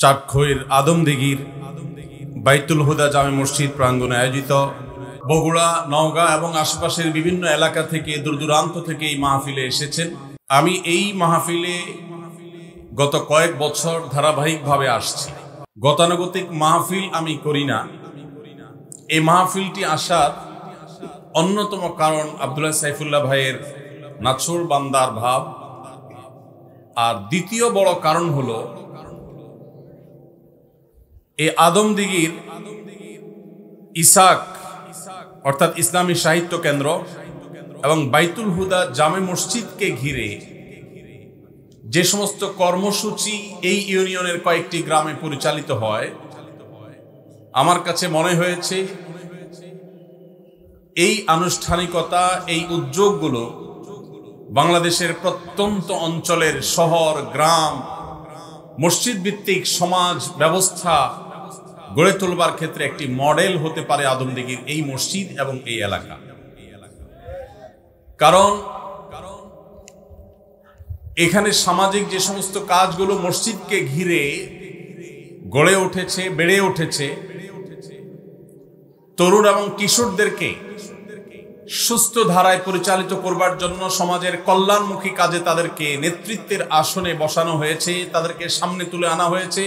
চাটখইর আদমদিঘির বাইতুল হুদা জামে মসজিদ প্রাঙ্গণে আয়োজিত বগুড়া, নওগাঁ এবং আশেপাশের বিভিন্ন এলাকা থেকে দূর দূরান্ত থেকে এই মাহফিলে এসেছেন। আমি এই মাহফিলে গত কয়েক বছর ধারাবাহিকভাবে আসছি। গতানুগতিক মাহফিল আমি করি না। এই মাহফিলটি আসার অন্যতম কারণ আব্দুল্লাহ সাইফুল্লাহ ভাইয়ের নাছোড় বান্দার ভাব, আর দ্বিতীয় বড় কারণ হলো এই আদমদিঘির ইসাক অর্থাৎ ইসলামী সাহিত্য কেন্দ্র এবং বাইতুল হুদা জামে মসজিদকে ঘিরে যে সমস্ত কর্মসূচি এই ইউনিয়নের কয়েকটি গ্রামে পরিচালিত হয়, আমার কাছে মনে হয়েছে এই আনুষ্ঠানিকতা, এই উদ্যোগগুলো বাংলাদেশের প্রত্যন্ত অঞ্চলের শহর, গ্রাম, মসজিদ ভিত্তিক সমাজ ব্যবস্থা গড়ে তোলবার ক্ষেত্রে একটি মডেল হতে পারে আদমদিঘির এই মসজিদ এবং এই এলাকা। কারণ এখানে সামাজিক যে সমস্ত কাজগুলো মসজিদকে ঘিরে গড়ে উঠেছে, বেড়ে উঠেছে, তরুণ এবং কিশোরদেরকে সুস্থ ধারায় পরিচালিত করবার জন্য সমাজের কল্যাণমুখী কাজে তাদেরকে নেতৃত্বের আসনে বসানো হয়েছে, তাদেরকে সামনে তুলে আনা হয়েছে।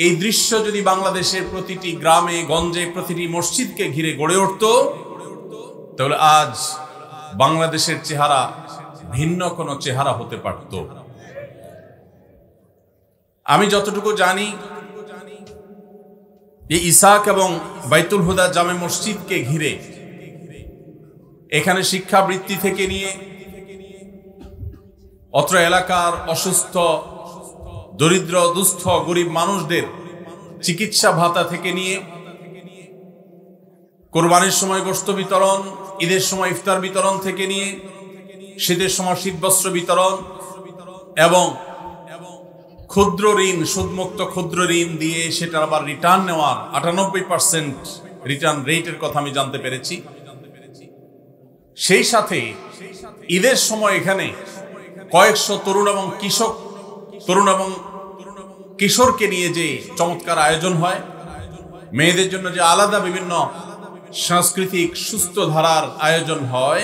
এই দৃশ্য যদি বাংলাদেশের প্রতিটি গ্রামে গঞ্জে প্রতিটি মসজিদকে ঘিরে গড়ে উঠত, তাহলে আজ বাংলাদেশের চেহারা ভিন্ন কোনো চেহারা হতে পারত। আমি যতটুকু জানি, এই ইসাক এবং বাইতুল হুদা জামে মসজিদকে ঘিরে এখানে শিক্ষাবৃত্তি থেকে নিয়ে অত্র এলাকার অসুস্থ, দরিদ্র, দুস্থ, গরিব মানুষদের চিকিৎসা ভাতা থেকে নিয়ে কোরবানির সময় গোশত বিতরণ, ঈদের সময় ইফতার বিতরণ থেকে নিয়ে শীতের সময় শীতবস্ত্র বিতরণ এবং ক্ষুদ্র ঋণ, সুদমুক্ত ক্ষুদ্র ঋণ দিয়ে সেটা আবার রিটার্ন নেওয়ার 98% রিটার্ন রেটের কথা আমি জানতে পেরেছি। সেই সাথে ঈদের সময় এখানে কয়েকশো তরুণ এবং কিশোরকে নিয়ে যে চমৎকার আয়োজন হয়, মেয়েদের জন্য যে আলাদা বিভিন্ন সাংস্কৃতিক সুস্থ ধারার আয়োজন হয়,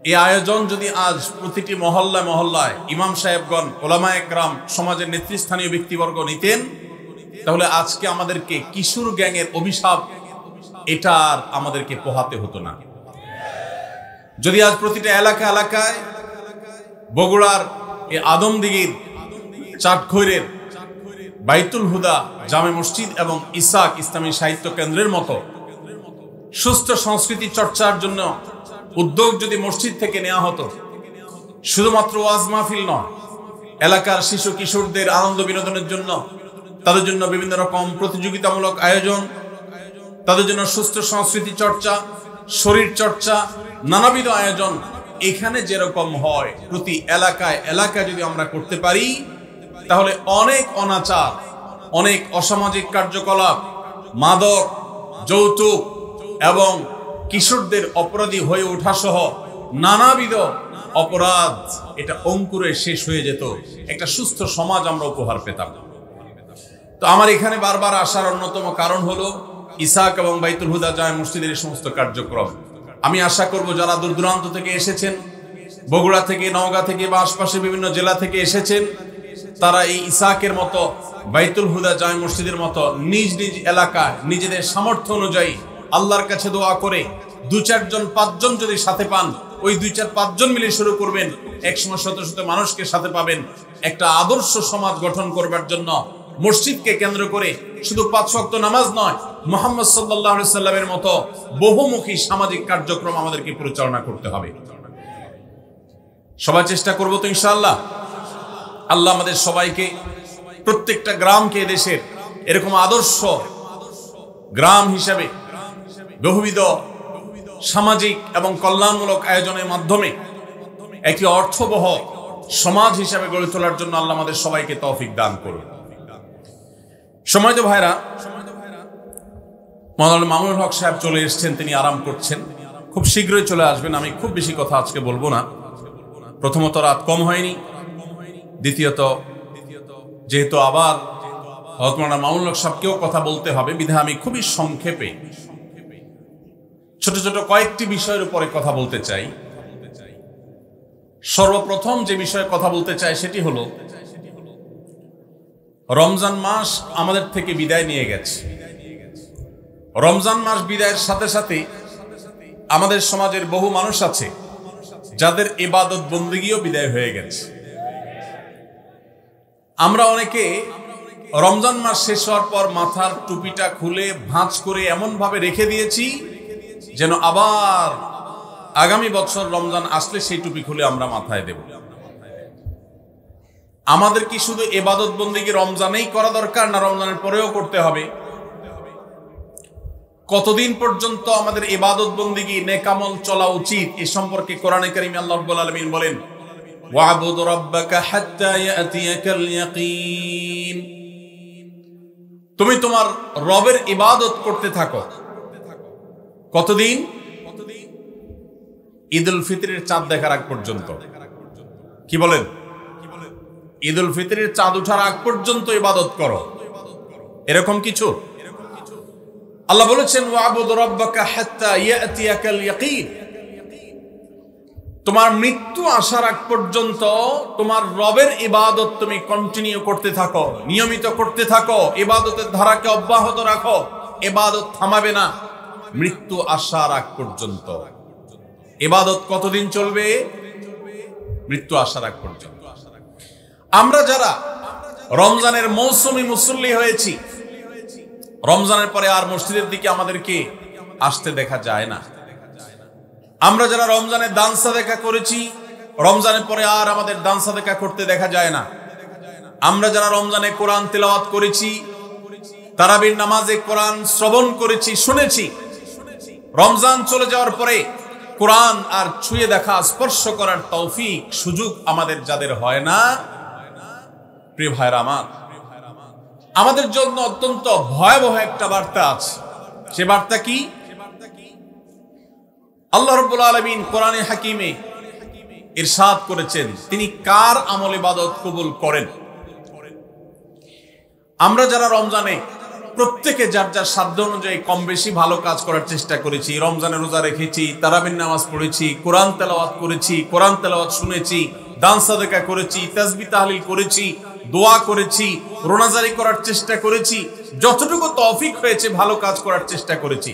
এই আয়োজন যদি আজ প্রতিটি মহল্লায় মহল্লায় ইমাম সাহেবগণ, ওলামায়ে একরাম, সমাজের নেতৃস্থানীয় ব্যক্তিবর্গ নিতেন, তাহলে আজকে আমাদেরকে কিশোর গ্যাংয়ের অভিশাপ এটা আর আমাদেরকে পোহাতে হতো না। যদি আজ প্রতিটা এলাকা এলাকায় বগুড়ার এই আদমদিঘির চাটখইরের বাইতুল হুদা জামে মসজিদ এবং ইসাক ইসলামী সাহিত্য কেন্দ্রের মতো সুস্থ সংস্কৃতি চর্চার জন্য উদ্যোগ যদি মসজিদ থেকে নেওয়া হতো, শুধুমাত্র ওয়াজ মাহফিল নয়, এলাকার শিশু কিশোরদের আনন্দ বিনোদনের জন্য, তাদের জন্য বিভিন্ন রকম প্রতিযোগিতামূলক আয়োজন, তাদের জন্য সুস্থ সংস্কৃতি চর্চা, শরীর চর্চা, নানাবিধ আয়োজন এখানে যেরকম হয়, প্রতি এলাকায় এলাকায় যদি আমরা করতে পারি, তাহলে অনেক অনাচার, অনেক অসামাজিক কার্যকলাপ, মাদক, যৌতুক এবং কিশোরদের অপরাধী হয়ে ওঠা সহ নানাবিধ অপরাধ এটা অঙ্কুরে শেষ হয়ে যেত। একটা সুস্থ সমাজ আমরা উপহার পেতাম। তো আমার এখানে বারবার আসার অন্যতম কারণ হলো ইসাক এবং বাইতুল হুদা জামে মসজিদের এই সমস্ত কার্যক্রম। আমি আশা করব যারা দূর দূরান্ত থেকে এসেছেন, বগুড়া থেকে, নওগাঁ থেকে বা আশপাশের বিভিন্ন জেলা থেকে এসেছেন, তারা এই ইসাকের মতো, বাইতুল হুদা জামে মসজিদের মতো নিজ নিজ এলাকায় নিজেদের সামর্থ্য অনুযায়ী আল্লাহর কাছে দোয়া করে 2-4 জন 5 জন যদি সাথে পান, ওই 2-4-5 জন মিলে শুরু করবেন, একসময় শত শত মানুষকে সাথে পাবেন। একটা আদর্শ সমাজ গঠন করবার জন্য মসজিদকে কেন্দ্র করে শুধু 5 ওয়াক্ত নামাজ নয়, মুহাম্মদ সাল্লাল্লাহু আলাইহি সাল্লামের মতো বহুমুখী সামাজিক কার্যক্রম আমাদেরকে পরিচালনা করতে হবে। সবাই চেষ্টা করব তো ইনশাআল্লাহ। আল্লাহ আমাদের সবাইকে, প্রত্যেকটা গ্রামকে দেশের এরকম আদর্শ গ্রাম হিসাবে বহুবিধ সামাজিক এবং কল্যাণমূলক আয়োজনের মাধ্যমে একটি অর্থবহ সমাজ হিসাবে গড়ে তোলার জন্য আল্লাহ আমাদের সবাইকে তৌফিক দান করুন। সম্মানিত ভাইরা, মাওলানা মামুনুল হক সাহেব চলে এসেছেন, তিনি আরাম করছেন, খুব শীঘ্রই চলে আসবেন। আমি খুব বেশি কথা আজকে বলবো না। প্রথমত রাত কম হয়নি, দ্বিতীয়ত যেহেতু আবার হযরত মাওলানা মামুনুল হক সাহেবকেও কথা বলতে হবে, বিধায় আমি খুবই সংক্ষেপে ছোট ছোট কয়েকটি বিষয়ের উপরে কথা বলতে চাই। সর্বপ্রথম যে বিষয়ে কথা বলতে চাই সেটি হলো, রমজান মাস আমাদের থেকে বিদায় নিয়ে গেছে। রমজান মাস বিদায়ের সাথে সাথে আমাদের সমাজের বহু মানুষ আছে যাদের ইবাদত বন্দেগীও বিদায় হয়ে গেছে। আমরা অনেকে রমজান মাস শেষ হওয়ার পর মাথার টুপিটা খুলে ভাঁজ করে এমন ভাবে রেখে দিয়েছি যেন আবার আগামী বছর রমজান আসলে সেই টুপি খুলে আমরা মাথায় দেব। আমাদের কি শুধু ইবাদত বন্দেগী রমজানেই করা দরকার, না রমজানের পরেও করতে হবে? কতদিন পর্যন্ত আমাদের ইবাদত বন্দেগী নেকামল চলা উচিত এ সম্পর্কে কোরআনে কারিমে আল্লাহ রাব্বুল আলামিন বলেন, ওয়া'বুদ রাব্বাকা হাত্তা ইয়াতিয়াকাল ইয়াকিন। তুমি তোমার রবের ইবাদত করতে থাকো। কতদিন? ঈদুল ফিতরের চাঁদ দেখার আগ পর্যন্ত। কি বলেন? ঈদুল ফিতরের চাঁদ ওঠার আগ পর্যন্ত ইবাদত করো, এরকম কিছু? আল্লাহ বলেছেন, ওয়া'বুদ রাব্বাকা হাত্তা ইয়াতিয়াকাল ইয়াকিন। তোমার মৃত্যু আসার আগ পর্যন্ত তোমার রবের ইবাদত তুমি কন্টিনিউ করতে থাকো, নিয়মিত করতে থাকো, ইবাদতের ধারাকে অব্যাহত রাখো। ইবাদত থামাবে না মৃত্যু আসার আগ পর্যন্ত। ইবাদত কতদিন চলবে? মৃত্যু আসার আগ পর্যন্ত। আমরা যারা রমজানের মৌসুমী মুসল্লি হয়েছি, রমজানের পরে আর মসজিদের দিকে আমাদেরকে আসতে দেখা যায় না। আমরা যারা রমজানে দান সাদেকা করেছি, রমজানের পরে আর আমাদের দান সাদেকা করতে দেখা যায় না। আমরা যারা রমজানে কোরআন তেলাওয়াত করেছি, তারাবির নামাজে কোরআন শ্রবণ করেছি, শুনেছি, রমজান চলে যাওয়ার পরে কোরআন আর ছুঁয়ে দেখা, স্পর্শ করার তৌফিক সুযোগ আমাদের যাদের হয় না, প্রিয় ভাইরা আমার, আমাদের জন্য অত্যন্ত ভয়াবহ একটা বার্তা আছে। সে বার্তা কি? আল্লাহ রাব্বুল আলামিন কোরআনে হাকিমে ইরশাদ করেছেন তিনি কার আমল ইবাদত কবুল করেন। আমরা যারা রমজানে প্রত্যেকে যার যার সাধ্য অনুযায়ী কম বেশি ভালো কাজ করার চেষ্টা করেছি, রমজানে রোজা রেখেছি, তারাবির নামাজ পড়েছি, কোরআন তেলাওয়াত করেছি, কোরআন তেলাওয়াত শুনেছি, দান সাদেকা করেছি, তাসবিহ তাহলিল করেছি, দোয়া করেছি, রোনাজারি করার চেষ্টা করেছি, যতটুকু তৌফিক হয়েছে ভালো কাজ করার চেষ্টা করেছি।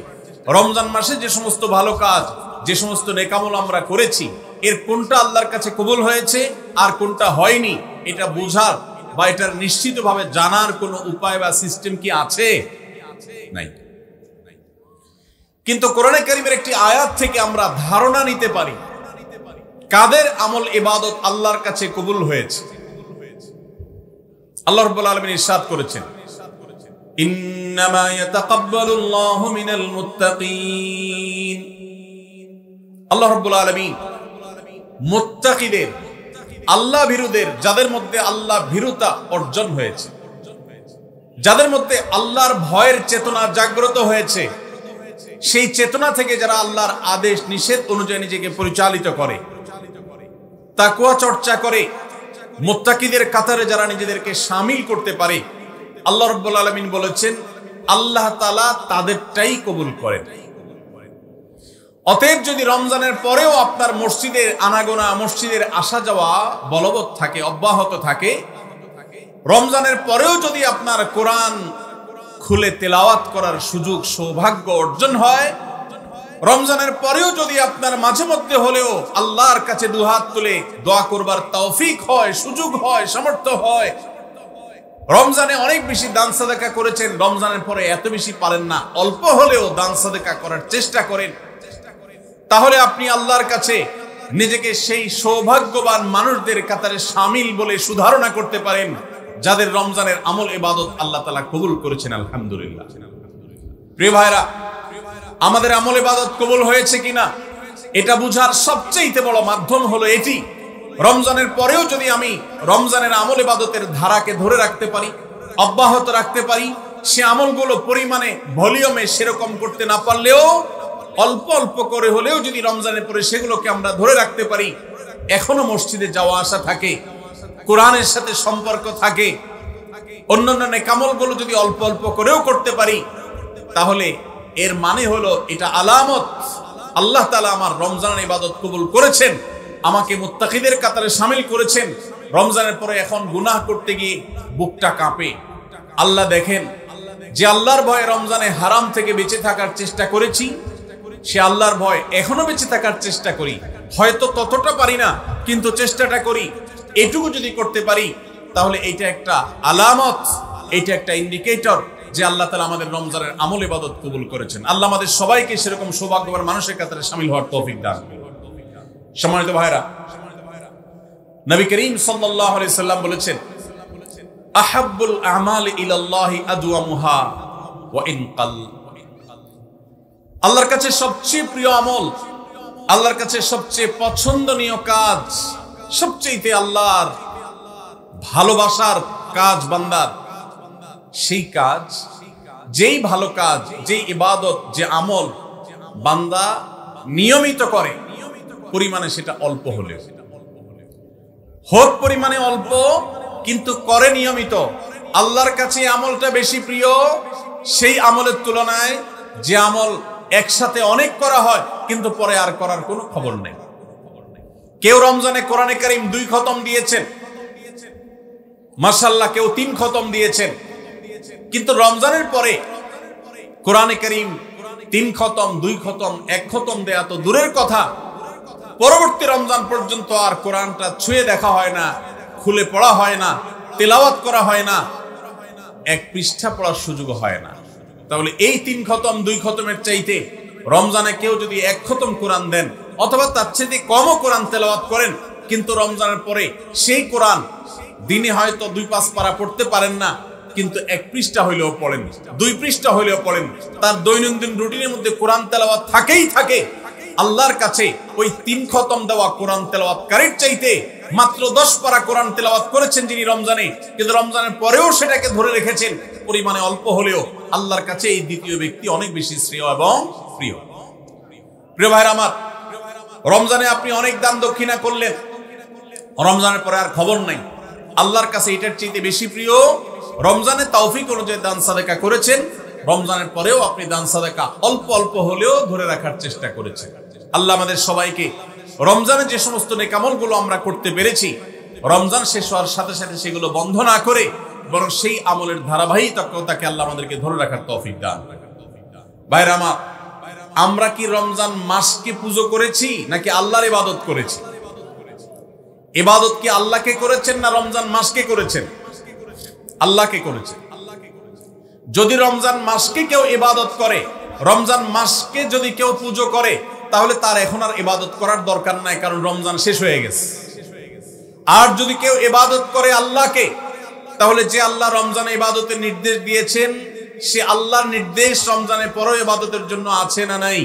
রমজান মাসে যে সমস্ত ভালো কাজ, যে সমস্ত নেকামল আমরা করেছি, এর কোনটা আল্লাহর কাছে কবুল হয়েছে আর কোনটা হয়নি, এটা বোঝার বা এটার নিশ্চিতভাবে জানার কোনো উপায় বা সিস্টেম কি আছে? নাই। কিন্তু কোরআনে কারীমের একটি আয়াত থেকে আমরা ধারণা নিতে পারি কাদের আমল ইবাদত আল্লাহর কাছে কবুল হয়েছে। আল্লাহ রাব্বুল আলামিন ইরশাদ করেছেন, ইন্নামা ইয়াতাকাব্বালুল্লাহু মিনাল মুত্তাকিন। আল্লাহ রাব্বুল আলামিন মুত্তাকিদের, আল্লাহ ভীরুদের, যাদের মধ্যে আল্লাহ ভীরুতা অর্জন হয়েছে, যাদের মধ্যে আল্লাহর ভয়ের চেতনা জাগ্রত হয়েছে, সেই চেতনা থেকে যারা আল্লাহর আদেশ নিষেধ অনুযায়ী নিজেকে পরিচালিত করে, তাকওয়া চর্চা করে, মুত্তাকিদের কাতারে যারা নিজেদেরকে শামিল করতে পারে, আল্লাহ রাব্বুল আলামিন বলেছেন আল্লাহ তাআলা তাদেরটাই কবুল করেন। অতএব যদি রমজানের পরেও আপনার মসজিদের আনাগোনা, মসজিদের আসা যাওয়া বলবৎ থাকে, অব্যাহত থাকে, রমজানের পরেও যদি আপনার কোরআন খুলে তেলাওয়াত করার সুযোগ, সৌভাগ্য অর্জন হয়, রমজানের পরেও যদি আপনার মাঝে মধ্যে হলেও আল্লাহর কাছে দুহাত তুলে দোয়া করবার তৌফিক হয়, সুযোগ হয়, সামর্থ্য হয়, রমজানে অনেক বেশি দান সাদেকা করেছেন, রমজানের পরে এত বেশি পারেন না, অল্প হলেও দান সাদেকা করার চেষ্টা করেন, তাহলে আপনি আল্লাহর কাছে নিজেকে সেই সৌভাগ্যবান মানুষদের কাতারে শামিল বলে সুধারণা করতে পারেন যাদের রমজানের আমল ইবাদত আল্লাহ তাআলা কবুল করেছেন। আলহামদুলিল্লাহ। প্রিয় ভাইরা, আমাদের আমল ইবাদত কবুল হয়েছে কিনা এটা বুঝার সবচেয়ে বড় মাধ্যম হলো এটি, রমজানের পরেও যদি আমি রমজানের আমল ইবাদতের ধারাকে ধরে রাখতে পারি, অব্যাহত রাখতে পারি, সে আমলগুলো পরিমাণে, ভলিউমে সেরকম করতে না পারলেও অল্প অল্প করে হলেও যদি রমজানের পরে সেগুলোকে আমরা ধরে রাখতে পারি, এখনো মসজিদে যাওয়া আসা থাকে, কোরআনের সাথে সম্পর্ক থাকে, অন্যান্য নেকামলগুলো যদি অল্প অল্প করেও করতে পারি, তাহলে এর মানে হলো এটা আলামত আল্লাহ তাআলা আমার রমজানের ইবাদত কবুল করেছেন, আমাকে মুত্তাকিদের কাতারে শামিল করেছেন। রমজানের পরে এখন গুনাহ করতে গিয়ে বুকটা কাঁপে। আল্লাহ দেখেন, যে আল্লাহর ভয়ে রমজানে হারাম থেকে বেঁচে থাকার চেষ্টা করেছি, সে আল্লাহর ভয় এখনো বেঁচে থাকার চেষ্টা করি। হয়তো ততটা পারি না, কিন্তু চেষ্টাটা করি। এটুকু যদি করতে পারি, তাহলে এটা একটা আলামত, এটা একটা ইন্ডিকেটর যে আল্লাহ তাআলা আমাদের রমজানের আমল ইবাদত কবুল করেছেন। আল্লাহ আমাদের সবাইকে সেরকম সৌভাগ্যবান মানুষের কাতারে শামিল হওয়ার তৌফিক দান করুন। সম্মানিত ভাইরা, নবী করিম সাল্লাল্লাহু আলাইহি সাল্লাম বলেছেন, আহাব্বুল আমালি ইলাল্লাহি আদওয়ামুহা ওয়া ইন কাল। আল্লাহর কাছে সবচেয়ে প্রিয় আমল, আল্লাহর কাছে সবচেয়ে পছন্দনীয় কাজ, সবচেয়ে আল্লাহর ভালোবাসার কাজ বান্দার, সেই কাজ, যেই ভালো কাজ, যেই ইবাদত, যে আমল বান্দা নিয়মিত করে, পরিমাণে সেটা অল্প হলেও হোক, পরিমাণে অল্প কিন্তু করে নিয়মিত, আল্লাহর কাছে আমলটা বেশি প্রিয় সেই আমলের তুলনায় যে আমল একসাথে অনেক করা হয় কিন্তু পরে আর করার কোনো খবর নেই। কেউ রমজানে কোরআনে কারীম 2 খতম দিয়েছেন, মাশাআল্লাহ, কেউ 3 খতম দিয়েছেন, কিন্তু রমজানের পরে কোরআনে কারীম 3 খতম, 2 খতম, 1 খতম দেয়া তো দূরের কথা, পরবর্তী রমজান পর্যন্ত আর কোরআনটা ছুঁয়ে দেখা হয় না, খুলে পড়া হয় না, তেলাওয়াত করা হয় না, 1 পৃষ্ঠা পড়ার সুযোগ হয় না। তাহলে এই 3 খতম 2 খতমের চাইতে রমজানে কেউ যদি 1 খতম কোরআন দেন, অথবা তার চেয়ে কমও কোরআন তেলাওয়াত করেন, কিন্তু রমজানের পরে সেই কোরআন দিনে হয়তো 2-5 পারা পড়তে পারেন না, কিন্তু 1 পৃষ্ঠা হইলেও পড়েন, 2 পৃষ্ঠা হইলেও পড়েন, তার দৈনন্দিন রুটিনের মধ্যে কোরআন তেলাওয়াত থাকেই থাকে। আল্লাহর কাছে ওই 3 খতম দেওয়া কোরআন তেলাওয়াতকারীর চাইতে মাত্র 10 পারা কোরআন তেলাওয়াত করেছেন যিনি রমজানে, কিন্তু রমজানের পরেও সেটাকে ধরে রেখেছেন, পরিমাণে অল্প হলেও আল্লাহর কাছে এই দ্বিতীয় ব্যক্তি অনেক বেশি শ্রেয় এবং প্রিয়। প্রিয় ভাইরা আমার, রমজানে আপনি অনেক দান দক্ষিণা করলেন, রমজানের পরে আর খবর নাই, আল্লাহর কাছে এটার চাইতে বেশি প্রিয় রমজানে তৌফিক অনুযায়ী দান সাদাকা করেছেন, রমজানের পরেও আপনি দান সাদাকা অল্প অল্প হলেও ধরে রাখার চেষ্টা করেছেন। আল্লাহ আমাদের সবাইকে রমজানে যে সমস্ত নেকামলগুলো আমরা করতে পেরেছি, রমজান শেষ হওয়ার সাথে সাথে সেগুলো বন্ধ না করে বরং সেই আমলের ধারাবাহিকতাকে আল্লাহ আমাদেরকে ধরে রাখার তৌফিক দান। ভাইরা আমার, আমরা কি রমজান মাসকে পুজো করেছি নাকি আল্লাহর ইবাদত করেছি? ইবাদত কি আল্লাহকে করেছেন না রমজান মাসকে করেছেন? আল্লাহকে করেছেন। যদি রমজান মাসকে কেউ ইবাদত করে, রমজান মাসকে যদি কেউ পুজো করে, তাহলে তার এখন আর ইবাদত করার দরকার নাই, কারণ রমজান শেষ হয়ে গেছে। আর যদি কেউ ইবাদত করে আল্লাহকে, তাহলে যে আল্লাহ রমজানে ইবাদতের নির্দেশ দিয়েছেন, সে আল্লাহর নির্দেশ রমজানের পরেও ইবাদতের জন্য আছে না নাই?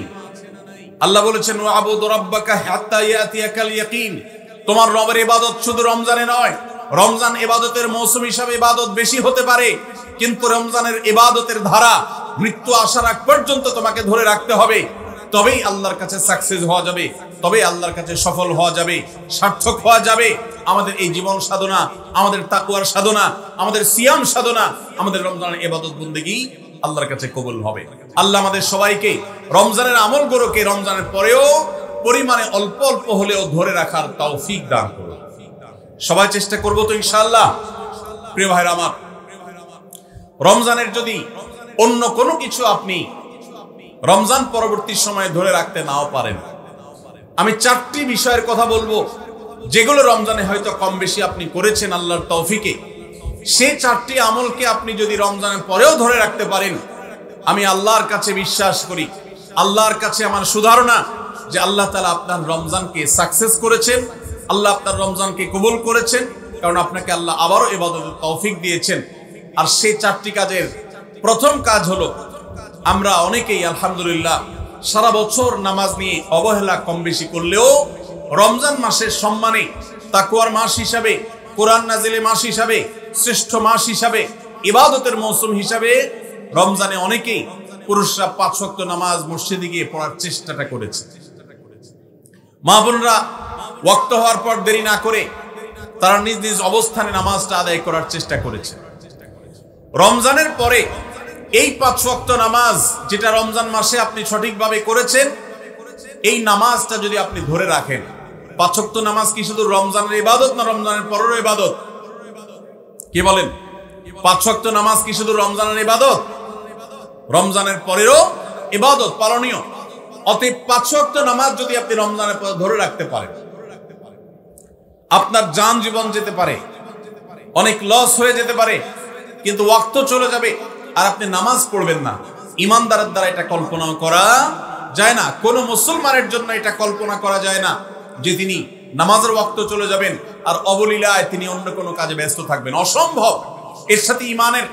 আল্লাহ বলেছেন, ওয়াবুদু রাব্বাকা হাত্তা ইয়াতিয়াকাল ইয়াকিন। তোমার রবের ইবাদত শুধু রমজানে নয়, রমজান ইবাদতের মৌসুম হিসাবে ইবাদত বেশি হতে পারে, কিন্তু রমজানের ইবাদতের ধারা মৃত্যু আসার আগ পর্যন্ত তোমাকে ধরে রাখতে হবে, তবেই আল্লাহর কাছে সাকসেস হওয়া যাবে, তবেই আল্লাহর কাছে সফল হওয়া যাবে, সার্থক হওয়া যাবে। আমাদের এই জীবন সাধনা, আমাদের তাকওয়ার সাধনা, আমাদের সিয়াম সাধনা, আমাদের রমজানের ইবাদত বন্দেগী আল্লাহর কাছে কবুল হবে। আল্লাহ আমাদের সবাইকে রমজানের আমলগুলোকে রমজানের পরেও পরিমাণে অল্প অল্প হলেও ধরে রাখার তৌফিক দান করুন। সবাই চেষ্টা করব তো ইনশাআল্লাহ। প্রিয় ভাইরা আমার, রমজানের যদি অন্য কোনো কিছু আপনি রমজান পরবর্তী সময়ে ধরে রাখতে নাও পারেন, আমি 4টি বিষয়ের কথা বলবো যেগুলো রমজানে হয়তো কম বেশি আপনি করেছেন আল্লাহর তৌফিকে। সেই 4টি আমলকে আপনি যদি রমজানের পরেও ধরে রাখতে পারেন, আমি আল্লাহর কাছে বিশ্বাস করি, আল্লাহর কাছে আমার সুধারণা যে আল্লাহ তাআলা আপনার রমজানকে সাকসেস করেছেন, আল্লাহ আপনার রমজানকে কবুল করেছেন, কারণ আপনাকে আল্লাহ আবারও ইবাদতের তৌফিক দিয়েছেন। আর সেই 4টি কাজের প্রথম কাজ হলো, আমরা অনেকেই আলহামদুলিল্লাহ সারা বছর নামাজ নিয়ে অবহেলা কম বেশি করলেও রমজান মাসের সম্মানে, তাকওয়ার মাস হিসাবে, কোরআন নাজিলের মাস হিসাবে, শ্রেষ্ঠ মাস হিসাবে, ইবাদতের মৌসুম হিসাবে রমজানে অনেকেই পুরুষরা 5 ওয়াক্ত নামাজ মসজিদে গিয়ে পড়ার চেষ্টাটা করেছে। মা বোনরা ওয়াক্ত হওয়ার পর দেরি না করে তারা নিজ নিজ অবস্থানে নামাজটা আদায় করার চেষ্টা করেছে। রমজানের পরে এই 5 ওয়াক্ত নামাজ যেটা রমজান মাসে আপনি সঠিকভাবে করেছেন, এই নামাজটা যদি আপনি ধরে রাখেন, 5 ওয়াক্ত নামাজ কি শুধু রমজানের ইবাদত না রমজানের পরেরও ইবাদত? কি বলেন? 5 ওয়াক্ত নামাজ কি শুধু রমজানের ইবাদত? রমজানের পরেরও ইবাদত, পালনীয়। অতএব 5 ওয়াক্ত নামাজ যদি আপনি রমজানের পরে ধরে রাখতে পারেন, আপনার জান জীবন যেতে পারে, অনেক লস হয়ে যেতে পারে, কিন্তু ওয়াক্ত চলে যাবে আর আপনি নামাজ পড়বেন না। ইমানদারের দ্বারা এটা কল্পনা করা যায় না। কোন মুসলমানের জন্য এটা কল্পনা করা যায় না যে তিনি নামাজের ওয়াক্ত চলে যাবেন আর অবলীলায় তিনি অন্য কোনো কাজে ব্যস্ত থাকবেন। অসম্ভব। এর সাথে ইমানের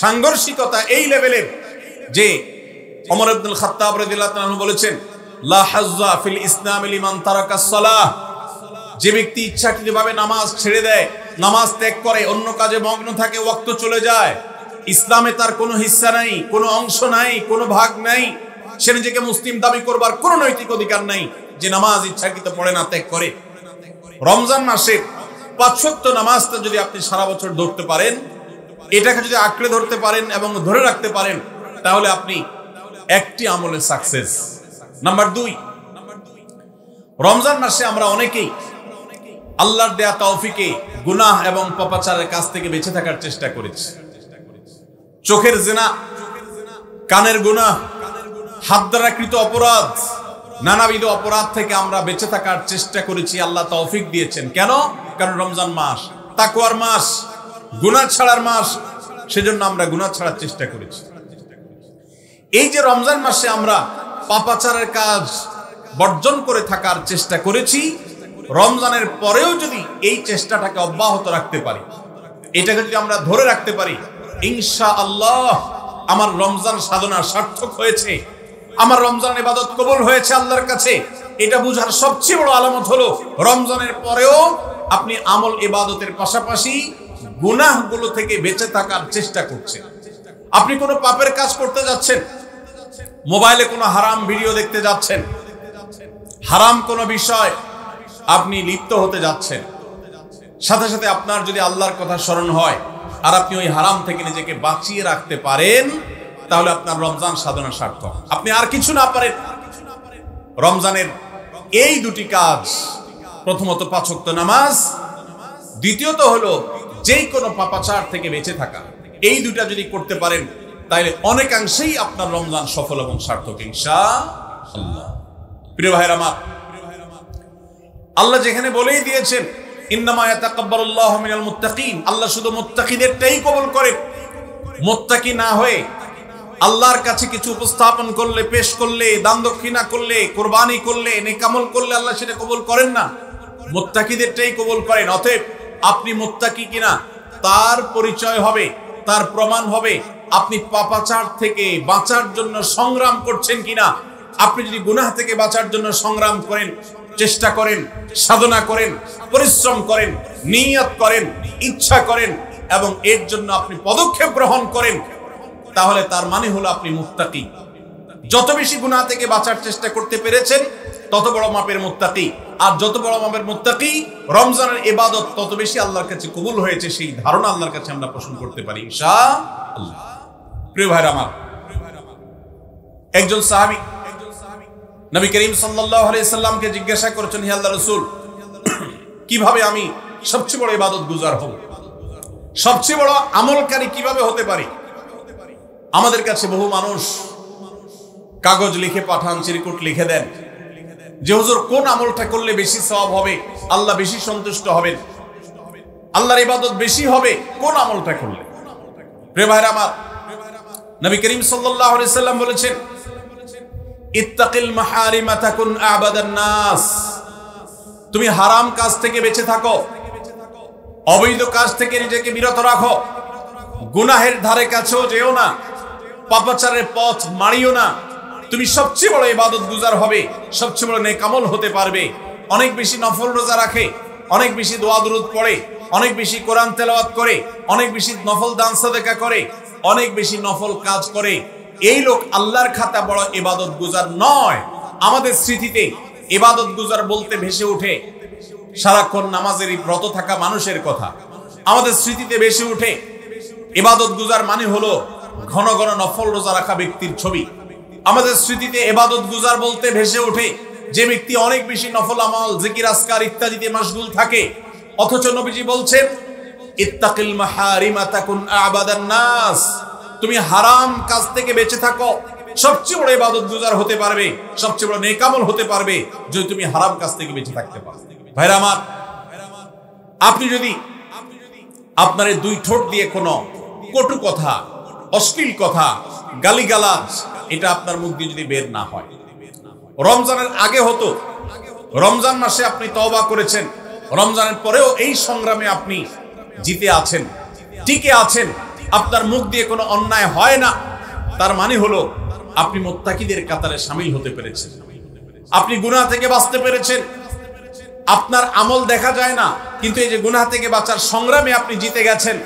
সাংঘর্ষিকতা এই লেভেলের যে ওমর ইবনুল খাত্তাব রাদিয়াল্লাহু আনহু বলেছেন, লা হাজ্জা ফিল ইসলাম লিমান তারাকাস সালাহ। যে ব্যক্তি ইচ্ছাকৃতভাবে নামাজ ছেড়ে দেয়, নামাজ ত্যাগ করে, অন্য কাজে মগ্ন থাকে, ওয়াক্ত চলে যায়, ইসলামে তার কোনো হিস্সা নাই, কোনো অংশ নাই, কোনো ভাগ নাই। সে নিজেকে মুসলিম দাবি করবার কোনো নৈতিক অধিকার নাই যে নামাজ ইচ্ছাকৃত পড়ে না, ত্যাগ করে। রমজান মাসের 5 ওয়াক্ত নামাজটা যদি আপনি সারা বছর ধরতে পারেন, এটাকে যদি আঁকড়ে ধরতে পারেন এবং ধরে রাখতে পারেন, তাহলে আপনি একটি আমলে সাকসেস। নাম্বার 2, রমজান মাসে আমরা অনেকেই আল্লাহর দেয়া তৌফিকে গুনাহ এবং পাপাচারের কাছ থেকে বেঁচে থাকার চেষ্টা করেছি। চোখের জিনা, কানের গুনাহ, হাত দ্বারা কৃত অপরাধ, নানাবিধ অপরাধ থেকে আমরা বেঁচে থাকার চেষ্টা করেছি। আল্লাহ তৌফিক দিয়েছেন। কেন? কারণ রমজান মাস তাকওয়ার মাস, গুনাহ ছাড়ার মাস, সেজন্য আমরা গুনাহ ছাড়ার চেষ্টা করেছি। এই যে রমজান মাসে আমরা পাপাচারের কাজ বর্জন করে থাকার চেষ্টা করেছি, রমজানের পরেও যদি এই চেষ্টাটাকে অব্যাহত রাখতে পারি, এটাকে যদি আমরা ধরে রাখতে পারি, ইনশাআল্লাহ আমার রমজান সাধনা সার্থক হয়েছে, আমার রমজান ইবাদত কবুল হয়েছে আল্লাহর কাছে। এটা বুঝার সবচেয়ে বড় আলামত হলো রমজানের পরেও আপনি আমল ইবাদতের পাশাপাশি গুনাহগুলো থেকে বেঁচে থাকার চেষ্টা করছেন। আপনি কোনো পাপের কাজ করতে যাচ্ছেন, মোবাইলে কোনো হারাম ভিডিও দেখতে যাচ্ছেন, হারাম কোনো বিষয় আপনি লিপ্ত হতে যাচ্ছেন, সাথে সাথে আপনার যদি আল্লাহর কথা স্মরণ হয় আর আপনি ওই হারাম থেকে নিজেকে বাঁচিয়ে রাখতে পারেন, তাহলে আপনার রমজান সাধনা সার্থক। আপনি আর কিছু না পারেন, রমজানের এই 2টি কাজ, প্রথমত 5 ওয়াক্ত নামাজ, দ্বিতীয়ত হলো যেই কোনো পাপাচার থেকে বেঁচে থাকা, এই 2টা যদি করতে পারেন তাহলে অনেকাংশেই আপনার রমজান সফল এবং সার্থক ইনশাআল্লাহ। প্রিয় ভাইরা আমার, আল্লাহ যেখানে বলেই দিয়েছেন ইন্নামা ইয়াতাকাব্বালুল্লাহু মিনাল মুত্তাকিন, আল্লাহ শুধু মুত্তাকিদেরটাই কবুল করেন। মুত্তাকি না হয়ে আল্লাহর কাছে কিছু উপস্থাপন করলে, পেশ করলে, দান দক্ষিণা করলে, কুরবানি করলে, নেক আমল করলে আল্লাহ সেটা কবুল করেন না, মুত্তাকিদেরটাই কবুল করেন। অতএব আপনি মুত্তাকি কিনা তার পরিচয় হবে, তার প্রমাণ হবে আপনি পাপাচার থেকে বাঁচার জন্য সংগ্রাম করছেন কিনা। আপনি যদি গুনাহ থেকে বাঁচার জন্য সংগ্রাম করেন, চেষ্টা করেন, সাধনা করেন, পরিশ্রম করেন, নিয়ত করেন, ইচ্ছা করেন এবং এর জন্য আপনি পদক্ষেপ গ্রহণ করেন, তাহলে তার মানে হলো আপনি মুত্তাকি। যত বেশি গুনাহ থেকে বাঁচার চেষ্টা করতে পেরেছেন তত বড় মাপের মুত্তাকি। আর যত বড় মাপের মুত্তাকি, রমজানের ইবাদত তত বেশি আল্লাহর কাছে কবুল হয়েছে, সেই ধারণা আল্লাহর কাছে আমরা পোষণ করতে পারি ইনশাআল্লাহ। প্রিয় ভাইরা আমার, একজন সাহাবী নবী করিম সাল্লাল্লাহু আলাইহি সাল্লামকে জিজ্ঞাসা করেছেন, হে আল্লাহর রাসূল, কিভাবে আমি সবচেয়ে বড় ইবাদত গুজার হব, সবচেয়ে বড় আমলকারী কিভাবে হতে পারি? আমাদের কাছে বহু মানুষ কাগজ লিখে পাঠান, চিরকুট লিখে দেন যে হুজুর কোন আমলটা করলে বেশি সওয়াব হবে, আল্লাহ বেশি সন্তুষ্ট হবেন, আল্লাহর ইবাদত বেশি হবে কোন আমলটা করলে। প্রিয় ভাইরা আমার, নবী করিম সাল্লাল্লাহু আলাইহি সাল্লাম বলেছেন, ইত্তাকিল মাহারিমা তাকুন আবাদান নাস। তুমি হারাম কাজ থেকে বেঁচে থাকো, অবৈধ কাজ থেকে নিজেকে বিরত রাখো, গুনাহের ধারে কাছেও যেও না, পাপাচারের পথ মারিও না। তুমি সবচেয়ে বড় ইবাদত গুজার হবে, সবচেয়ে বড় নেক আমল হতে পারবে। অনেক বেশি নফল রোজা রাখে, অনেক বেশি দোয়া দুরূদ পড়ে, অনেক বেশি কোরআন তেলাওয়াত করে, অনেক বেশি নফল দান সাদাকা করে, অনেক বেশি নফল কাজ করে, এই লোক আল্লাহর খাতা বড় ইবাদত গুজার নয়। আমাদের স্মৃতিতে ইবাদত গুজার বলতে ভেসে ওঠে সারাক্ষণ নামাজেরই ব্রত থাকা মানুষের কথা। আমাদের স্মৃতিতে ভেসে ওঠে ইবাদত গুজার মানে হলো ঘন ঘন নফল রোজা রাখা ব্যক্তির ছবি। আমাদের স্মৃতিতে ইবাদত গুজার বলতে ভেসে ওঠে যে ব্যক্তি অনেক বেশি নফল আমল, জিকির, আজকার ইত্যাদিতে মাশগুল থাকে। অথচ নবীজি বলছেন, ইত্তাকিল মাহারিমা তাকুন আবাদান নাস, তুমি হারাম কাজ থেকে বেঁচে থাকো, সবচেয়ে বড় ইবাদত গুজার হতে পারবে, সবচেয়ে বড় নেক আমল হতে পারবে যদি তুমি হারাম কাজ থেকে বেঁচে থাকতে পারো। ভাইরা আমার, আপনি যদি আপনার এই দুই ঠোঁট দিয়ে কোনো কটু কথা, অশ্লীল কথা, গালিগালাজ এটা আপনার মুখ দিয়ে যদি বের না হয়, রমজানের আগে হতো, রমজান মাসে আপনি তওবা করেছেন, রমজানের পরেও এই সংগ্রামে আপনি জিতে আছেন, টিকে আছেন, আপনার মুখ দিয়ে কোনো অন্যায় হয় না, তার মানে হলো আপনি মুত্তাকিদের কাতারে শামিল হতে পেরেছেন, আপনি গুনাহ থেকে বাঁচতে পেরেছেন। আপনার আমল দেখা যায় না, কিন্তু এই যে গুনাহ থেকে বাঁচার সংগ্রামে আপনি জিতে গেছেন,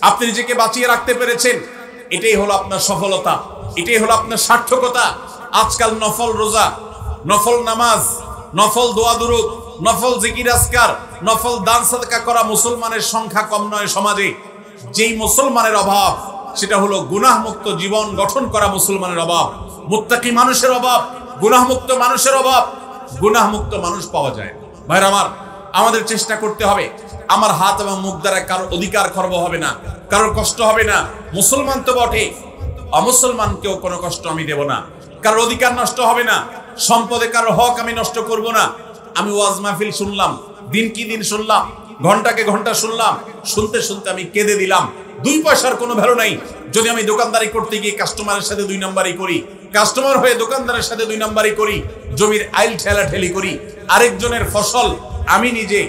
আপনি নিজেকে বাঁচিয়ে রাখতে পেরেছেন, এটাই হলো আপনার সফলতা, এটাই হলো আপনার সার্থকতা। আজকাল নফল রোজা, নফল নামাজ, নফল দোয়া দুরূদ, নফল জিকির আজকার, নফল দান সাদকা করা মুসলমানের সংখ্যা কম নয় সমাজে। যেই মুসলমানের অভাব সেটা হলো গুনাহমুক্ত জীবন গঠন করা মুসলমানের অভাব, মুত্তাকি মানুষের অভাব, গুনাহমুক্ত মানুষের অভাব। গুনাহমুক্ত মানুষ পাওয়া যায়। ভাইরা আমার, আমাদের চেষ্টা করতে হবে আমার হাত এবং মুখ দ্বারা কারোর অধিকার খর্ব হবে না, কারোর কষ্ট হবে না। মুসলমান তো বটে, অমুসলমানকেও কোনো কষ্ট আমি দেব না, কারোর অধিকার নষ্ট হবে না, সম্পদে কারোর হক আমি নষ্ট করব না। আমি ওয়াজ মাহফিল শুনলাম, দিন কি দিন শুনলাম, ঘন্টাকে ঘন্টা শুনলাম, শুনতে শুনতে আমি কেঁদে দিলাম। 2 পয়সার কোনো ভ্যালু নাই যদি আমি দোকানদারি করতে গিয়ে কাস্টমারের সাথে 2 নাম্বারই করি, কাস্টমার হয়ে দোকানদারের সাথে 2 নাম্বারই করি, জমির আইল ঠেলাঠেলি করি, আরেকজনের ফসল আমি নিজে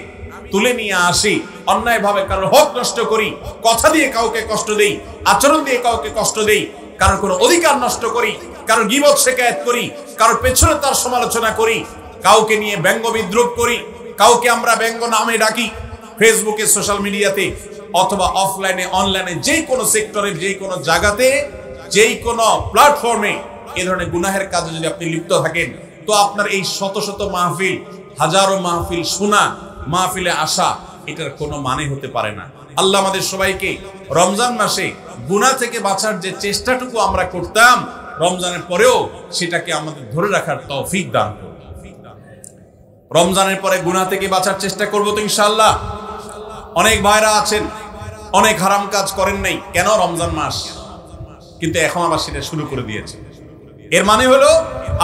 তুলে নিয়ে আসি, অন্যায়ভাবে কারোর হক নষ্ট করি, কথা দিয়ে কাউকে কষ্ট দেই, আচরণ দিয়ে কাউকে কষ্ট দেই, কারোর কোনো অধিকার নষ্ট করি, কারোর গীবত শিকায়াত করি, কারোর পেছনে তার সমালোচনা করি, কাউকে নিয়ে ব্যঙ্গ বিদ্রুপ করি, কাউকে আমরা ব্যঙ্গ নামে ডাকি, ফেসবুকে, সোশ্যাল মিডিয়াতে অথবা অফলাইনে, অনলাইনে, যে কোনো সেক্টরে, যে কোনো জায়গাতে, যেই কোনো প্ল্যাটফর্মে এ ধরনের গুনাহের কাজে যদি আপনি লিপ্ত থাকেন, তো আপনার এই শত শত মাহফিল, হাজারো মাহফিল শোনা, মাহফিলে আসা, এটার কোনো মানে হতে পারে না। আল্লাহ আমাদের সবাইকে রমজান মাসে গুনাহ থেকে বাঁচার যে চেষ্টাটুকু আমরা করতাম, রমজানের পরেও সেটাকে আমাদের ধরে রাখার তৌফিক দান করুন। রমজানের পরে গুনাহ থেকে বাঁচার চেষ্টা করব তো ইনশাআল্লাহ। অনেক ভাইরা আছেন অনেক হারাম কাজ করেন নাই, কেন? রমজান মাস, কিন্তু এখন আবার সেটা শুরু করে দিয়েছে। এর মানে হলো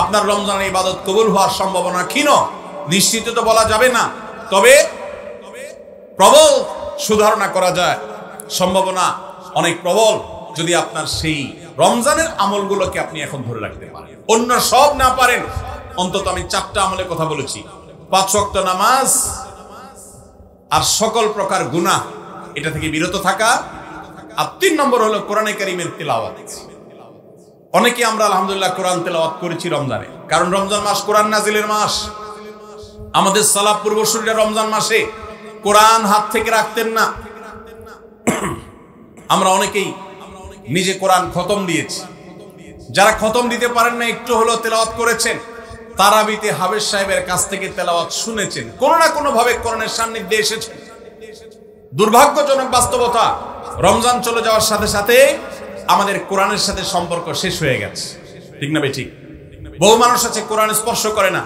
আপনার রমজানের ইবাদত কবুল হওয়ার সম্ভাবনা ক্ষীণ, নিশ্চিত তো বলা যাবে না, তবে প্রবল সুধারণা করা যায়, সম্ভাবনা অনেক প্রবল যদি আপনার সেই রমজানের আমলগুলোকে আপনি এখন ধরে রাখতে পারেন। অন্য সব না পারেন, অন্তত আমি 4টা আমলের কথা বলেছি, 5 ওয়াক্ত নামাজ আর সকল প্রকার গুনাহ এটা থেকে বিরত থাকা, আর 3 নম্বর হলো কোরআনে কারীমের তিলাওয়াত। অনেকে আমরা আলহামদুলিল্লাহ কোরআন তেলাওয়াত করেছি রমজানে, কারণ রমজান মাস কোরআন নাজিলের মাস। আমাদের সালাফ পূর্বসূরীরা রমজান মাসে কোরআন হাত থেকে রাখতেন না। আমরা অনেকেই নিজে কোরআন খতম দিয়েছি, যারা খতম দিতে পারেন না, একটু হলো তেলাওয়াত করেছেন, তারাবিতে হাফেজ সাহেবের কাছ থেকে তেলাওয়াত শুনেছেন, কোনো না কোনো ভাবে কোরআনের সান্নিধ্যে এসেছেন। দুর্ভাগ্যজনক বাস্তবতা, রমজান চলে যাওয়ার সাথে সাথে আমাদের কোরআনের সাথে সম্পর্ক শেষ হয়ে গেছে, ঠিক না বেঠিক? বহু মানুষ আছে কোরআন স্পর্শ করে না,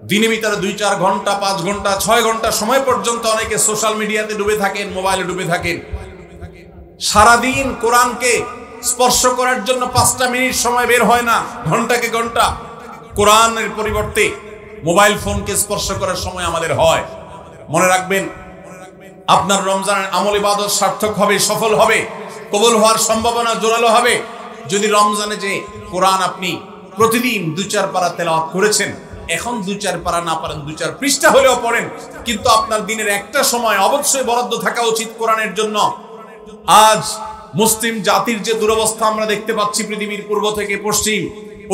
দিনের ভিতরে 2-4 ঘন্টা, 5 ঘন্টা, 6 ঘন্টা সময় পর্যন্ত অনেকে সোশ্যাল মিডিয়াতে ডুবে থাকেন, মোবাইলে ডুবে থাকেন। সারাদিন কোরআনকে স্পর্শ করার জন্য 5টা মিনিট সময় বের হয় না, ঘন্টাকে ঘন্টা কোরআনের পরিবর্তে মোবাইল ফোনকে স্পর্শ করার সময় আমাদের হয়। মনে রাখবেন, আপনার রমজানের আমল ইবাদত সার্থক হবে, সফল হবে, কবুল হওয়ার সম্ভাবনা জোরালো হবে যদি রমজানে যে কোরআন আপনি প্রতিদিন 2-4 পারা তেলাওয়াত করেছেন, এখন 2-4 পারা না পারেন, 2-4 পৃষ্ঠা হলেও পড়েন, কিন্তু আপনার দিনের একটা সময় অবশ্যই বরাদ্দ থাকা উচিত কোরআনের জন্য। আজ মুসলিম জাতির যে দুরবস্থা আমরা দেখতে পাচ্ছি, পৃথিবীর পূর্ব থেকে পশ্চিম,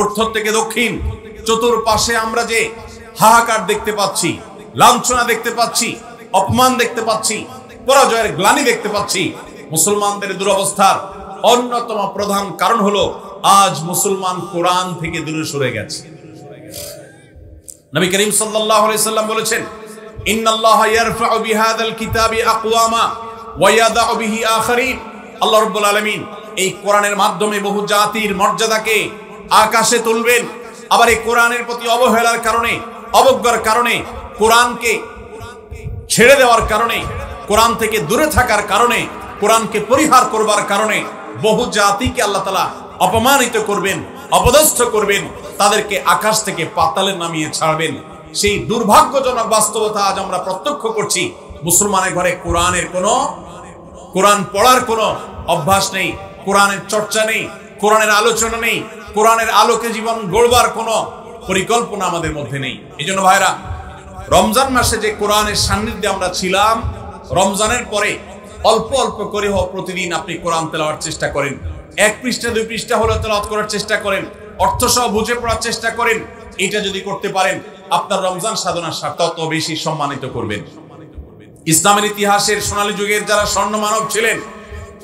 উত্তর থেকে দক্ষিণ, চতুর্পাশে আমরা যে হাহাকার দেখতে পাচ্ছি, লাঞ্ছনা দেখতে পাচ্ছি, অপমান দেখতে পাচ্ছি, পরাজয়ের গ্লানি দেখতে পাচ্ছি, মুসলমানদের দুরবস্থার অন্যতম প্রধান কারণ হলো আজ মুসলমান কোরআন থেকে দূরে সরে গেছে। নবী করিম সাল্লাল্লাহু আলাইহি সাল্লাম বলেছেন, ইন্নাল্লাহা ইয়ারফাউ বিহাযাল কিতাবি আকওয়ামা ওয়া ইয়াদাউ বিহি আখারিন। আল্লাহ রাব্বুল আলামিন এই কোরআনের মাধ্যমে বহু জাতির মর্যাদাকে আকাশে তুলবেন। আবার এই কোরআনের প্রতি অবহেলার কারণে, অবজ্ঞার কারণে, কোরআনকে ছেড়ে দেওয়ার কারণে, কোরআন থেকে দূরে থাকার কারণে, কোরআনকে পরিহার করবার কারণে বহু জাতিকে আল্লাহ তাআলা অপমানিত করবেন, অপদস্থ করবেন, তাদেরকে আকাশ থেকে পাতালে নামিয়ে ছাড়বেন। সেই দুর্ভাগ্যজনক বাস্তবতা আজ আমরা প্রত্যক্ষ করছি। মুসলমানের ঘরে কোরআন পড়ার কোনো অভ্যাস নেই, কোরআনের চর্চা নেই, কোরআনের আলোচনা নেই, কোরআনের আলোকে জীবন গড়বার কোনো পরিকল্পনা আমাদের মধ্যে নেই। এই জন্য ভাইরা, রমজান মাসে যে কোরআনের সান্নিধ্যে আমরা ছিলাম, রমজানের পরে অল্প অল্প করে হোক প্রতিদিন আপনি কোরআন তেলাওয়ার চেষ্টা করেন। 1 পৃষ্ঠা 2 পৃষ্ঠা হলে তেলাওয়াত করার চেষ্টা করেন, অর্থ সহ বুঝে পড়ার চেষ্টা করেন। এটা যদি করতে পারেন, আপনার রমজান সাধনার তত বেশি সম্মানিত করবেন। ইসলামের ইতিহাসের সোনালী যুগের যারা স্বর্ণ মানব ছিলেন,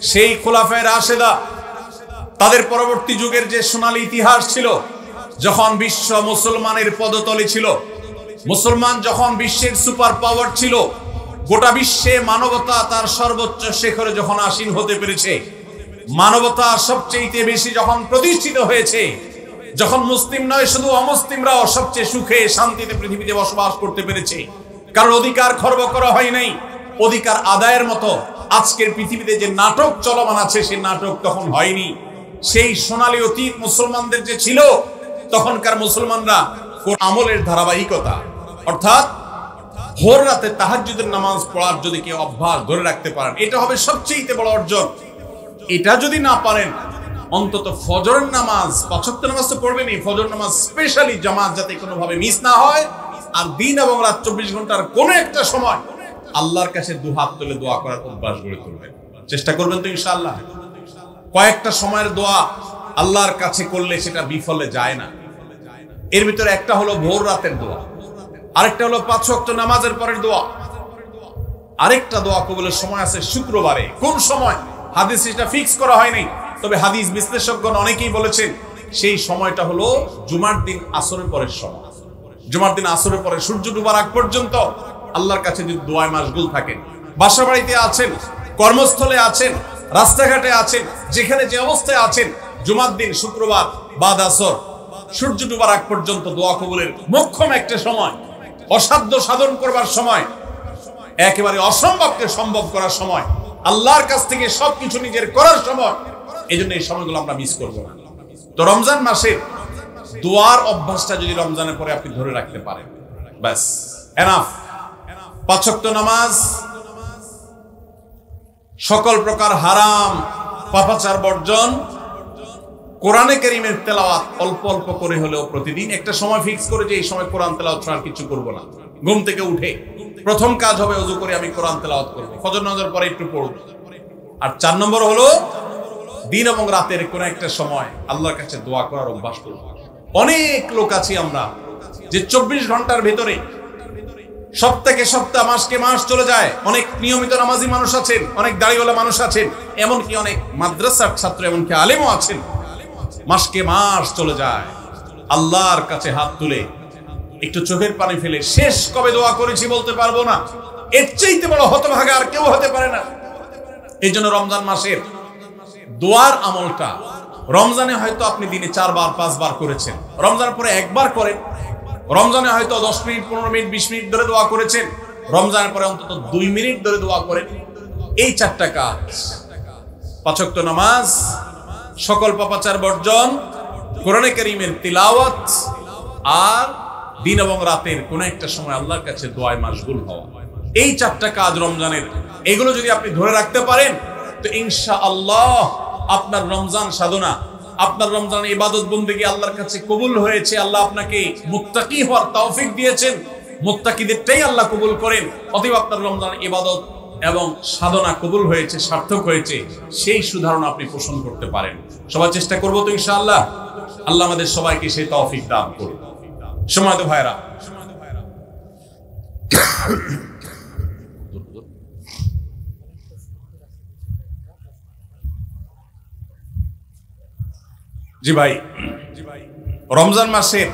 সেই খোলাফায়ে রাশেদা, তাদের পরবর্তী যুগের যে সোনালী ইতিহাস ছিল, যখন বিশ্ব মুসলমানের পদতলে ছিল, মুসলমান যখন বিশ্বের সুপার পাওয়ার ছিল, গোটা বিশ্বে মানবতা তার সর্বোচ্চ শিখরে যখন আসীন হতে পেরেছে, মানবতা সবচেয়ে বেশি যখন প্রতিষ্ঠিত হয়েছে, যখন মুসলিম নয় শুধু অমুসলিমরাও সবচেয়ে সুখে শান্তিতে পৃথিবীতে বসবাস করতে পেরেছে, কারণ অধিকার খর্ব করা হয় নাই, অধিকার আদায়ের মতো আজকের পৃথিবীতে যে নাটক চলমান আছে, সেই নাটক তখন হয়নি। সেই সোনালী অতীত মুসলমানদের যে ছিল, তখনকার মুসলমানরা আমলের ধারাবাহিকতা, অর্থাৎ ভোর রাতে তাহাজ্জুদের নামাজ পড়ার যদি কেউ অভ্যাস ধরে রাখতে পারেন, এটা হবে সবচেয়ে বড় অর্জন। এটা যদি না পারেন, অন্তত ফজরের নামাজ, 5 ওয়াক্ত নামাজ তো পড়বেনই, ফজর নামাজ স্পেশালি জামাত যাতে কোনোভাবে মিস না হয়। আর দিন এবং রাত 24 ঘন্টার কোনো একটা সময় আল্লাহর কাছে দুহাত তুলে দোয়া করার অভ্যাস গড়ে তুলবেন। চেষ্টা করবেন তো ইনশাআল্লাহ। কয়েকটা সময়ের দোয়া আল্লাহর কাছে করলে সেটা বিফলে যায় না। এর ভিতরে একটা হলো ভোর রাতের দোয়া, আরেকটা হলো 5 ওয়াক্ত নামাজের পরের দোয়া, আরেকটা দোয়া কবুলের সময় আছে শুক্রবারে। কোন সময় হাদিস এটা ফিক্স করা হয়নি, তবে হাদিস বিশ্লেষকগণ অনেকেই বলেছেন সেই সময়টা হলো জুমার দিন আসরের পরের সময়। জুমার দিন আসরের পরে সূর্য ডুবার আগ পর্যন্ত আল্লাহর কাছে যদি দোয়ায় মাশগুল থাকেন, বাসা বাড়িতে আছেন, কর্মস্থলে আছেন, রাস্তাঘাটে আছেন, যেখানে যে অবস্থায় আছেন, জুমার দিন শুক্রবার বাদ আসর সূর্য ডুবার আগ পর্যন্ত দোয়া কবুলের মোক্ষম একটা সময়, অসাধ্য সাধন করবার সময়, একেবারে অসম্ভবকে সম্ভব করার সময়, আল্লাহর কাছ থেকে সবকিছু নিজের করার সময়। এই জন্য এই সময়গুলো আমরা মিস করবো না। তো রমজান মাসের দোয়ার অভ্যাসটা যদি রমজানের পরে আপনি ধরে রাখতে পারেন, ব্যাস এনাফ। 5 ওয়াক্ত নামাজ, সকল প্রকার হারাম পাপাচার বর্জন, কোরআনে কারীমের তেলাওয়াত অল্প অল্প করে হলেও প্রতিদিন একটা সময় ফিক্স করে যে এই সময় কোরআন তেলাওয়াত ছাড়া কিছু করব না। ঘুম থেকে উঠে প্রথম কাজ হবে ওযু করে আমি কোরআন তেলাওয়াত করব, ফজর নামাজের পরে একটু পড়ব। আর 4 নম্বর হলো দিন এবং রাতের কোন একটা সময় আল্লাহর কাছে দোয়া করার অভ্যাস করব। অনেক লোক আছি আমরা যে 24 ঘন্টার ভিতরে সপ্তাহে সপ্তাহ, মাসকে মাস চলে যায়। অনেক নিয়মিত নামাজি মানুষ আছেন, অনেক দাড়িওয়ালা মানুষ আছেন, এমনকি অনেক মাদ্রাসার ছাত্র, এমনকি আলেমও আছেন। মাসকে মাস চলে যায়, আল্লাহর কাছে হাত তুলে একটু চোখের পানি ফেলে শেষ কবে দোয়া করেছি বলতে পারবো না। এর চাইতে বড় হতভাগা আর কেউ হতে পারে না। এই জন্য রমজান মাসের দোয়ার আমলটা, রমজানে হয়তো আপনি দিনে 4 বার 5 বার করেছেন, রমজান পরে একবার করেন। রমজানে হয়তো 10 মিনিট 15 মিনিট 20 মিনিট ধরে দোয়া করেছেন, রমজানের পরে অন্তত 2 মিনিট ধরে দোয়া করেন। এই 4টা কাজ, 5 ওয়াক্ত নামাজ, সকল পাপাচার বর্জন, কোরআনে কারীমের তিলাওয়াত, আর দিন এবং রাতের কোন একটা সময় আল্লাহর কাছে দোয়ায় মাশগুল হওয়া, এই 4টা কাজ রমজানের, এগুলো যদি আপনি ধরে রাখতে পারেন তো ইনশাআল্লাহ আপনার রমজান সাধনা, আপনার রমজান ইবাদত বন্দেগী আল্লাহর কাছে কবুল হয়েছে। আল্লাহ আপনাকে মুত্তাকি হওয়ার তৌফিক দিয়েছেন, মুত্তাকিদেরটাই আল্লাহ কবুল করেন। অতএব আপনার রমজান ইবাদত এবং সাধনা কবুল হয়েছে, সার্থক হয়েছে, সেই সুধারণা আপনি পোষণ করতে পারেন। সবাই চেষ্টা করবো তো ইনশাআল্লাহ। আল্লাহ আমাদের সবাইকে সেই তৌফিক দান করুন। সম্মানিত ভাইরা, জি ভাই, রমজান মাসের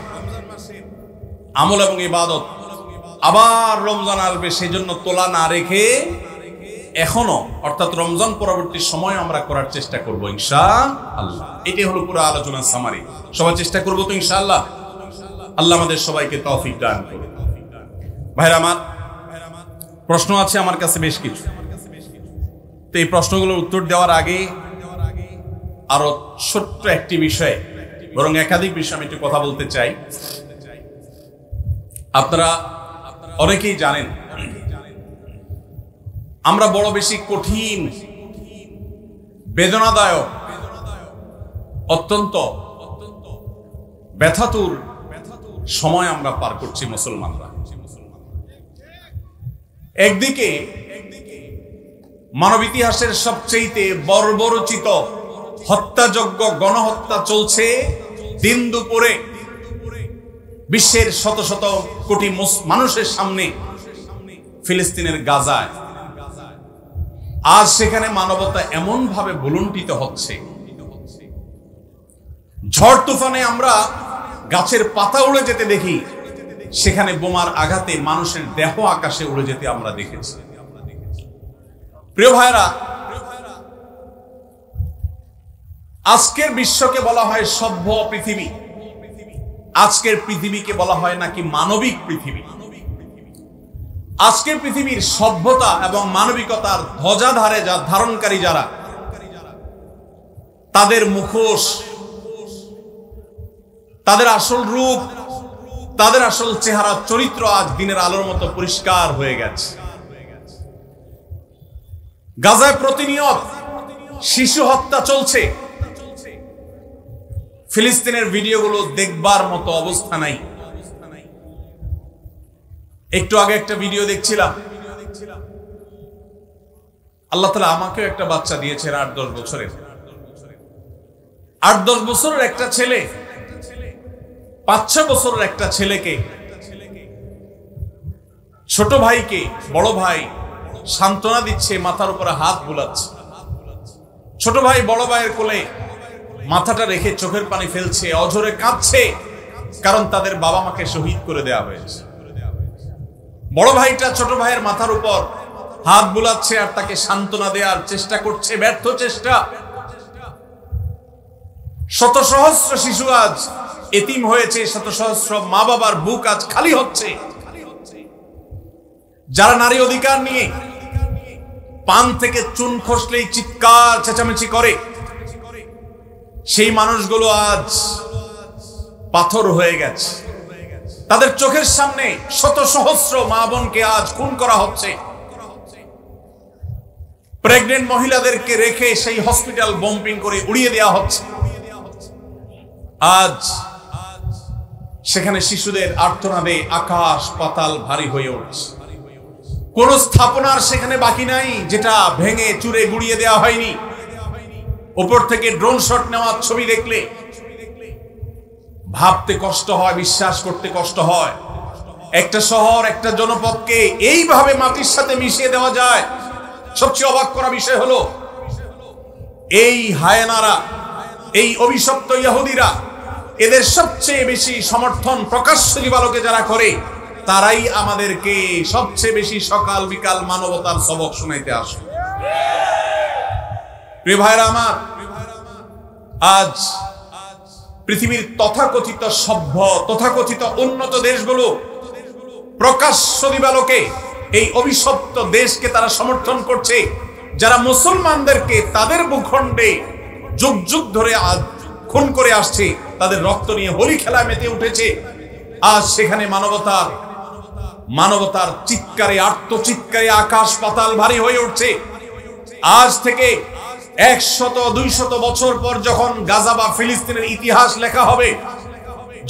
আমল এবং ইবাদত, আবার রমজান আসবে, সেজন্য তোলা না রেখে এখনো অর্থাৎ রমজান পরবর্তী সময় আমরা করার চেষ্টা করব ইনশাআল্লাহ। এটাই হলো পুরো আলোচনার সামারি। সবাই চেষ্টা করব তো ইনশাআল্লাহ। আল্লাহ আমাদের সবাইকে তৌফিক দান করুন। ভাইরা আমার, প্রশ্ন আছে আমার কাছে বেশ কিছু। তো এই প্রশ্নগুলোর উত্তর দেওয়ার আগে আরো ছোট্ট একটি বিষয়, বরং একাধিক বিষয় আমি একটু কথা বলতে চাই। আপনারা অনেকেই জানেন আমরা বড় বেশি কঠিন, বেদনাদায়ক, অত্যন্ত ব্যথাতুর সময় আমরা পার করছি মুসলমানরা। একদিকে মানব ইতিহাসের সবচেয়ে বর্বরচিত হত্যাযজ্ঞ, গণহত্যা চলছে দিন দুপুরে বিশ্বের শত শত কোটি মানুষের সামনে ফিলিস্তিনের গাজায়। আজ সেখানে মানবতা এমন ভাবে ভুলুণ্ঠিত হচ্ছে, ঝড় তুফানে আমরা গাছের পাতা উড়ে যেতে দেখি, সেখানে বোমার আঘাতে মানুষের দেহ আকাশে উড়ে যেতে আমরা দেখেছি। প্রিয় ভাইরা, আজকের বিশ্বকে বলা হয় সভ্য পৃথিবী, আজকের পৃথিবীকে বলা হয় নাকি মানবিক পৃথিবী। আজকের পৃথিবীর সভ্যতা এবং মানবিকতার ধ্বজাধারে ধারণকারী যারা, তাদের মুখোশ, তাদের আসল রূপ, তাদের আসল চেহারা, চরিত্র আজ দিনের আলোর মতো পরিষ্কার হয়ে গেছে। গাজায় প্রতিনিয়ত শিশু হত্যা চলছে, ফিলিস্তিনের ভিডিওগুলো দেখবার মতো অবস্থা নাই। একটু আগে একটা ভিডিও দেখছিলাম, আল্লাহ তাআলা আমাকেও একটা বাচ্চা দিয়েছেন 8-10 বছরের। 8-10 বছরের একটা ছেলে 5-6 বছরের একটা ছেলেকে, ছোট ভাইকে বড় ভাই সান্ত্বনা দিচ্ছে, মাথার উপরে হাত বুলাচ্ছে। ছোট ভাই বড় ভাইয়ের কোলে মাথাটা রেখে চোখের পানি ফেলছে, অঝরে কাঁদছে, কারণ তাদের বাবা মাকে শহীদ করে দেওয়া হয়েছে। বড় ভাইটা ছোট ভাইয়ের মাথার উপর হাত বুলাচ্ছে আর তাকে সান্ত্বনা দেওয়ার চেষ্টা করছে, ব্যর্থ চেষ্টা। শত সহস্র শিশু আজ এতিম হয়েছে, শত সহস্র মা বাবার বুক আজ খালি হচ্ছে। যারা নারী অধিকার নিয়ে পান থেকে চুন খসলেই চিৎকার চেঁচামেচি করে, সেই মানুষগুলো আজ পাথর হয়ে গেছে। তাদের চোখের সামনে শত সহস্র মা বোনকে আজ খুন করা হচ্ছে। প্রেগনেন্ট মহিলাদেরকে রেখে সেই হসপিটাল বম্পিং করে উড়িয়ে দেওয়া হচ্ছে। আজ সেখানে শিশুদের আর্তনাদে আকাশ পাতাল ভারী হয়ে উঠছে। কোন স্থাপনার সেখানে বাকি নাই যেটা ভেঙে চুরে গুড়িয়ে দেওয়া হয়নি। উপর থেকে ড্রোন শট নেওয়ার ছবি দেখলে ভাবতে কষ্ট হয়, বিশ্বাস করতে কষ্ট হয়। একটা শহর, একটা জনপদকে এইভাবে মাটির সাথে মিশিয়ে দেওয়া যায়। সবচেয়ে অবাক করা বিষয় হলো, এই হায়েনারা, এই অভিশপ্ত ইহুদিরা, এদের সবচেয়ে বেশি সমর্থন প্রকাশ্য দিবালোকে যারা করে, তারাই আমাদেরকে সবচেয়ে বেশি সকাল বিকাল মানবতার সবক শোনাইতে আসে। প্রিয় ভাইরা আমার, আজ পৃথিবীর তথাকথিত সভ্য, তথাকথিত উন্নত দেশগুলো প্রকাশ্য দিবালোকে এই অভিশপ্ত দেশকে তারা সমর্থন করছে, যারা মুসলমানদেরকে তাদের ভূখণ্ডে যুগ যুগ ধরে আজ খুন করে আসছে, তাদের রক্ত নিয়ে হোলি খেলায় মেতে উঠেছে। আজ সেখানে মানবতার চিৎকারে, আর্তচিৎকারে আকাশ পাতাল ভারী হয়ে উঠছে। আজ থেকে 100-200 বছর পর যখন গাজা বা ফিলিস্তিনের ইতিহাস লেখা হবে,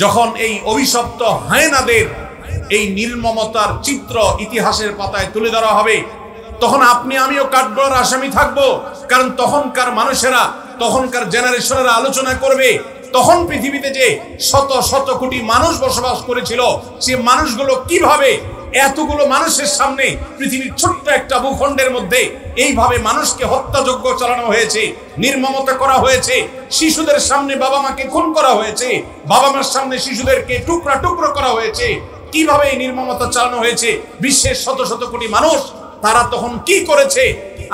যখন এই অভিশপ্ত হায়েনাদের এই নির্মমতার চিত্র ইতিহাসের পাতায় তুলে ধরা হবে, তখন আপনি আমিও কাঠগড়ার আসামি থাকবো। কারণ তখনকার মানুষেরা, তখনকার জেনারেশনেরা আলোচনা করবে, তখন পৃথিবীতে যে শত শত কোটি মানুষ বসবাস করেছিল, সে মানুষগুলো কিভাবে এতগুলো মানুষের সামনে পৃথিবীর ছোট্ট একটা ভূখণ্ডের মধ্যে এইভাবে মানুষকে হত্যাযজ্ঞ চালানো হয়েছে, নির্মমতা করা হয়েছে, শিশুদের সামনে বাবা মাকে খুন করা হয়েছে, বাবা মার সামনে শিশুদেরকে টুকরা টুকরো করা হয়েছে। কিভাবে এই নির্মমতা চালানো হয়েছে, বিশ্বের শত শত কোটি মানুষ তারা তখন কি করেছে,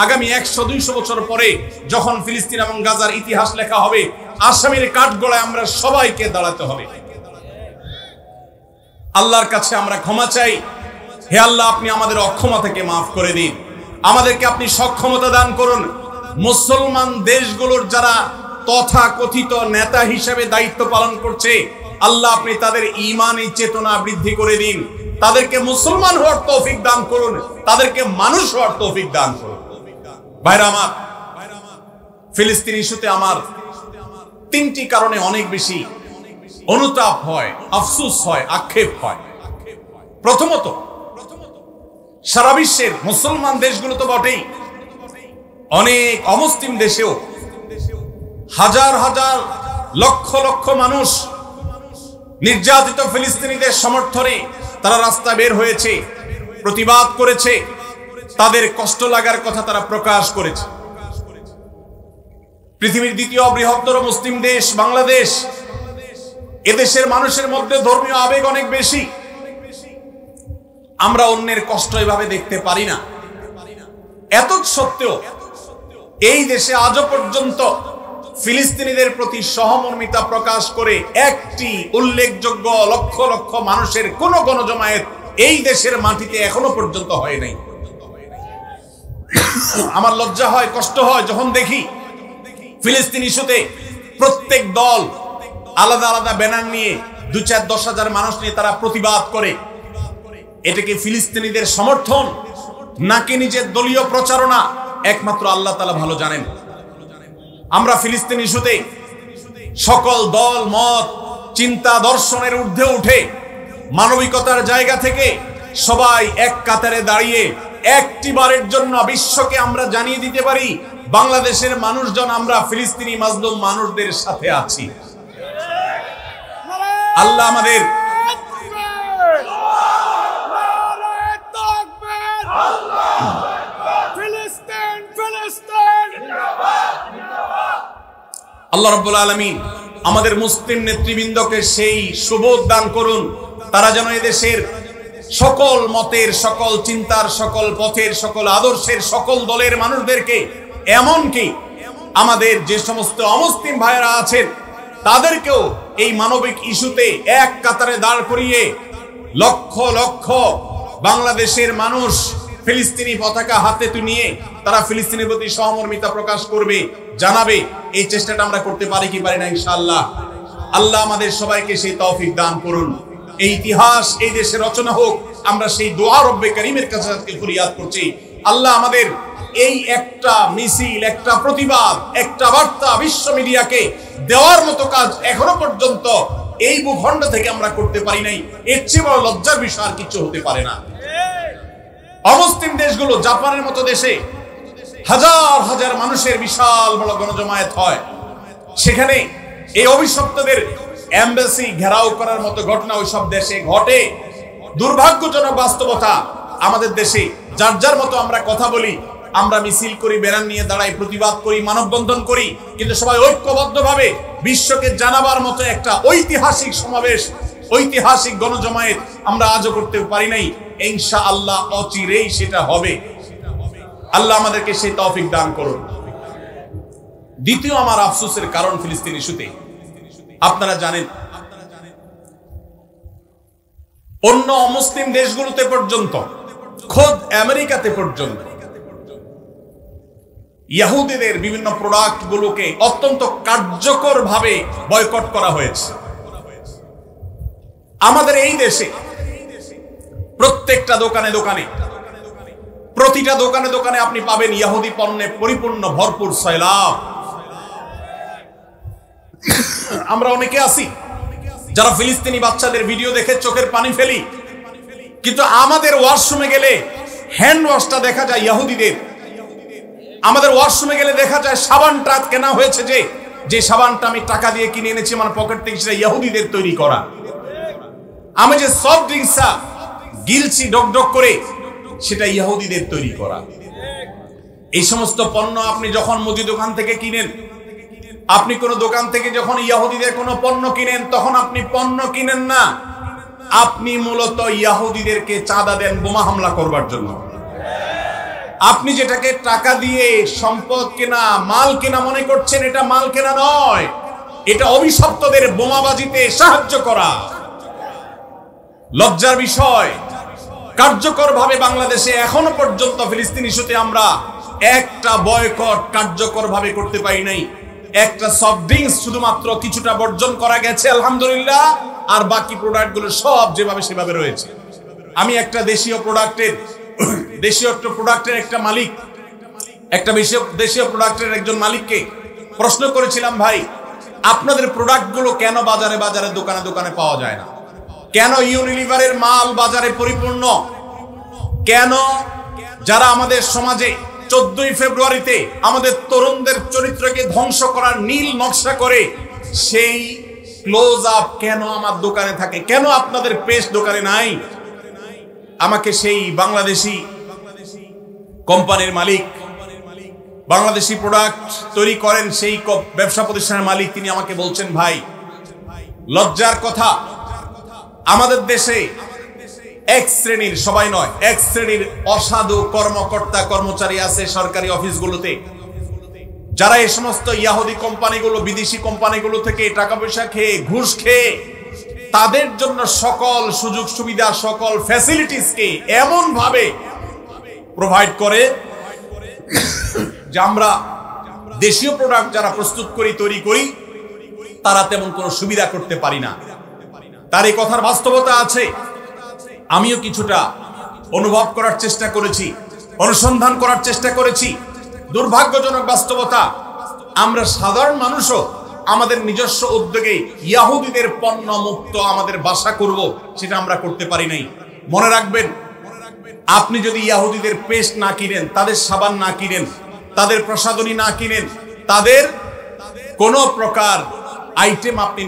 আগামী 100-200 বছর পরে যখন ফিলিস্তিন এবং গাজার ইতিহাস লেখা হবে, আসামির কাঠগড়ায় আমরা সবাইকে দাঁড়াতে হবে। আল্লাহর কাছে আমরা ক্ষমা চাই। হে আল্লাহ, আপনি আমাদের অক্ষমতাকে মাফ করে দিন, আমাদেরকে আপনি সক্ষমতা দান করুন। মুসলমান দেশগুলোর যারা তথাকথিত নেতা হিসেবে দায়িত্ব পালন করছে, আল্লাহ আপনি তাদের ঈমানী চেতনা বৃদ্ধি করে দিন, তাদেরকে মুসলমান হওয়ার তৌফিক দান করুন, তাদেরকে মানুষ হওয়ার তৌফিক দান করুন। ভাইরা আমার, ফিলিস্তিন ইস্যুতে আমার 3টি কারণে অনেক বেশি অনুতাপ হয়, আফসোস হয়, আক্ষেপ হয়। প্রথমত, সারা বিশ্বের মুসলমান দেশগুলো তো বটেই, অনেক অমুসলিম দেশেও হাজার হাজার লক্ষ লক্ষ মানুষ নির্যাতিত ফিলিস্তিনিদের সমর্থনে তারা রাস্তা বের হয়েছে, প্রতিবাদ করেছে, তাদের কষ্ট লাগার কথা তারা প্রকাশ করেছে। পৃথিবীর দ্বিতীয় বৃহত্তর মুসলিম দেশ বাংলাদেশ, এদেশের মানুষের মধ্যে ধর্মীয় আবেগ অনেক বেশি। আমরা অন্যের কষ্ট এভাবে দেখতে পারি না। এত সত্ত্বেও এই দেশে আজও পর্যন্ত ফিলিস্তিনিদের প্রতি সহমর্মিতা প্রকাশ করে একটি উল্লেখযোগ্য লক্ষ লক্ষ মানুষের কোন গণজমায়েত এই দেশের মাটিতে এখনো পর্যন্ত হয় নাই। আমার লজ্জা হয়, কষ্ট হয় যখন দেখি ফিলিস্তিন ইস্যুতে প্রত্যেক দল আলাদা আলাদা ব্যানার নিয়ে 2-4-10 হাজার মানুষ নিয়ে তারা প্রতিবাদ করে। এটা কি ফিলিস্তিনিদের সমর্থন নাকি নিজের দলীয় প্রচারণা? একমাত্র আল্লাহ তাআলা ভালো জানেন। আমরা ফিলিস্তিন ইস্যুতে সকল দল মত চিন্তা দর্শনের ঊর্ধ্বে উঠে মানবিকতার জায়গা থেকে সবাই এক কাতারে দাঁড়িয়ে একটি বারের জন্য বিশ্বকে আমরা জানিয়ে দিতে পারি, বাংলাদেশের মানুষজন আমরা ফিলিস্তিনি মাজলুম মানুষদের সাথে আছি। আল্লাহ আমাদের আল্লাহ রাব্বুল আলামিন আমাদের মুসলিম নেতৃবৃন্দকে সেই সুবোধ দান করুন, তারা যেন এদেশের সকল মতের, সকল চিন্তার, সকল পথের, সকল আদর্শের, সকল দলের মানুষদেরকে, এমনকি আমাদের যে সমস্ত অমুসলিম ভাইয়েরা আছেন তাদেরকেও এই মানবিক ইস্যুতে এক কাতারে দাঁড় করিয়ে লক্ষ লক্ষ বাংলাদেশের মানুষ ফিলিস্তিনি পতাকা হাতে নিয়ে তারা ফিলিস্তিনের প্রতি সহমর্মিতা প্রকাশ করবে, জানাবে। এই চেষ্টাটা আমরা করতে পারি কি পারি না? ইনশাআল্লাহ আল্লাহ আমাদের সবাইকে সেই তৌফিক দান করুন। এই ইতিহাস এই দেশে রচনা হোক, আমরা সেই দোয়া রব্বে কারীমের কাছে ফরিয়াদ করছি। আল্লাহ আমাদের এই একটা মিছিল, একটা প্রতিবাদ, একটা বার্তা বিশ্ব মিডিয়াকে দেওয়ার মতো কাজ এখনো পর্যন্ত এই ভূখণ্ড থেকে আমরা করতে পারি নাই। এর চেয়ে বড় লজ্জার বিষয় আর কিছু হতে পারে না। অমুসলিম দেশগুলো, জাপানের মতো দেশে হাজার হাজার মানুষের বিশাল বড় গণজমায়েত হয়, সেখানে এই অভিশপ্তদের এমবাসি ঘেরাও করার মতো ঘটনা ওই সব দেশে ঘটে। দুর্ভাগ্যজনক বাস্তবতা, আমাদের দেশে যার যার মতো আমরা কথা বলি, আমরা মিছিল করি, ব্যানার নিয়ে দাঁড়াই, প্রতিবাদ করি, মানববন্ধন করি, কিন্তু সবাই ঐক্যবদ্ধভাবে বিশ্বকে জানাবার মতো একটা ঐতিহাসিক সমাবেশ, ঐতিহাসিক গণজমায়েত আমরা আজও করতে পারি নাই। ইনশাআল্লাহ অচিরেই সেটা হবে। আল্লাহ আমাদেরকে সেই তৌফিক দান করুন। দ্বিতীয় আমার আফসোসের কারণ ফিলিস্তিন ইস্যুতে, আপনারা জানেন অন্য অমুসলিম দেশগুলোতে পর্যন্ত, খোদ আমেরিকাতে পর্যন্ত ইহুদিদের বিভিন্ন প্রোডাক্ট গুলোকে অত্যন্ত কার্যকর ভাবে বয়কট করা হয়েছে। আমাদের এই দেশে প্রত্যেকটা দোকানে দোকানে, প্রতিটা দোকানে দোকানে আপনি পাবেন ইহুদি পণ্যে পরিপূর্ণ ভরপুর সয়লাব। আমরা অনেকে আছি যারা ফিলিস্তিনি বাচ্চাদের ভিডিও দেখে চোখের পানি ফেলি, কিন্তু আমাদের ওয়াশরুমে গেলে হ্যান্ড ওয়াশটা দেখা যায় ইহুদিদের। আমাদের ওয়াশরুমে গেলে দেখা যায় সাবানটা কেনা হয়েছে, যে সাবানটা আমি টাকা দিয়ে কিনে এনেছি আমার পকেট থেকে, সেটা ইহুদিদের তৈরি করা। আমি যে সফট ড্রিঙ্কসটা গিলছি ডক ডক করে, সেটা ইহুদিদের তৈরি করা। এই সমস্ত পণ্য আপনি যখন মুদি দোকান থেকে কিনেন, আপনি কোন দোকান থেকে যখন ইহুদিদের কোন পণ্য কিনেন, তখন আপনি পণ্য কিনেন না, আপনি মূলত ইহুদিদেরকে চাঁদা দেন বোমা হামলা করবার জন্য। আপনি যেটাকে টাকা দিয়ে সম্পদ কেনা, মাল কেনা মনে করছেন, এটা মাল কেনা নয়, এটা অভিশপ্তদের বোমাবাজিতে সাহায্য করা। লজ্জার বিষয়, কার্যকরভাবে বাংলাদেশে এখনো পর্যন্ত ফিলিস্তিন ইস্যুতে আমরা একটা বয়কট কার্যকরভাবে করতে পারি নাই। একটা সফট ড্রিঙ্কস শুধুমাত্র কিছুটা বর্জন করা গেছে আলহামদুলিল্লাহ, আর বাকি প্রোডাক্টগুলো সব যেভাবে সেভাবে রয়েছে। আমি একটা দেশীয় প্রোডাক্টের একটা মালিক, দেশীয় প্রোডাক্টের একজন মালিককে প্রশ্ন করেছিলাম, ভাই আপনাদের প্রোডাক্টগুলো কেন বাজারে বাজারে দোকানে দোকানে পাওয়া যায় না? কেন ইউনিলিভারের মাল বাজারে পরিপূর্ণ? কেন যারা আমাদের সমাজে 14ই ফেব্রুয়ারিতে আমাদের তরুণদের চরিত্রকে ধ্বংস করার নীল নকশা করে সেই ক্লোজ আপ কেন আমার দোকানে থাকে? কেন আপনাদের পেস্ট দোকানে নাই? আমাকে সেই বাংলাদেশি কোম্পানির মালিক, বাংলাদেশি প্রোডাক্ট তৈরি করেন সেই ব্যবসা প্রতিষ্ঠানের মালিক, তিনি আমাকে বলছেন, ভাই লজ্জার কথা, আমাদের দেশে এক শ্রেণীর, সবাই নয়, এক শ্রেণীর অসাধু কর্মকর্তা কর্মচারী আছে সরকারি অফিসগুলোতে, যারা এই সমস্ত ইয়াহুদি কোম্পানিগুলো, বিদেশি কোম্পানিগুলো থেকে টাকা পয়সা খেয়ে, ঘুষ খেয়ে তাদের জন্য সকল সুযোগ সুবিধা, সকল ফ্যাসিলিটিসকে এমন ভাবে প্রোভাইড করে যে আমরা দেশীয় প্রোডাক্ট যারা প্রস্তুত করি, তৈরি করি, তারা তেমন কোনো সুবিধা করতে পারি না। তার এই কথার বাস্তবতা আছে। আমিও কিছুটা অনুভব করার চেষ্টা করেছি, অনুসন্ধান করার চেষ্টা করেছি। দুর্ভাগ্যজনক বাস্তবতা, আমরা সাধারণ মানুষও আমাদের নিজস্ব উদ্যোগে ইয়াহুদিদের পণ্য মুক্ত আমাদের বাসা করব, সেটা আমরা করতে পারি নাই। মনে রাখবেন, আপনি যদি ইয়াহুদিদের পেস্ট না কিনেন, তাদের সাবান না কিনেন, তাদের প্রসাধনী না কিনেন, তাদের কোনো প্রকার আইটেম আপনি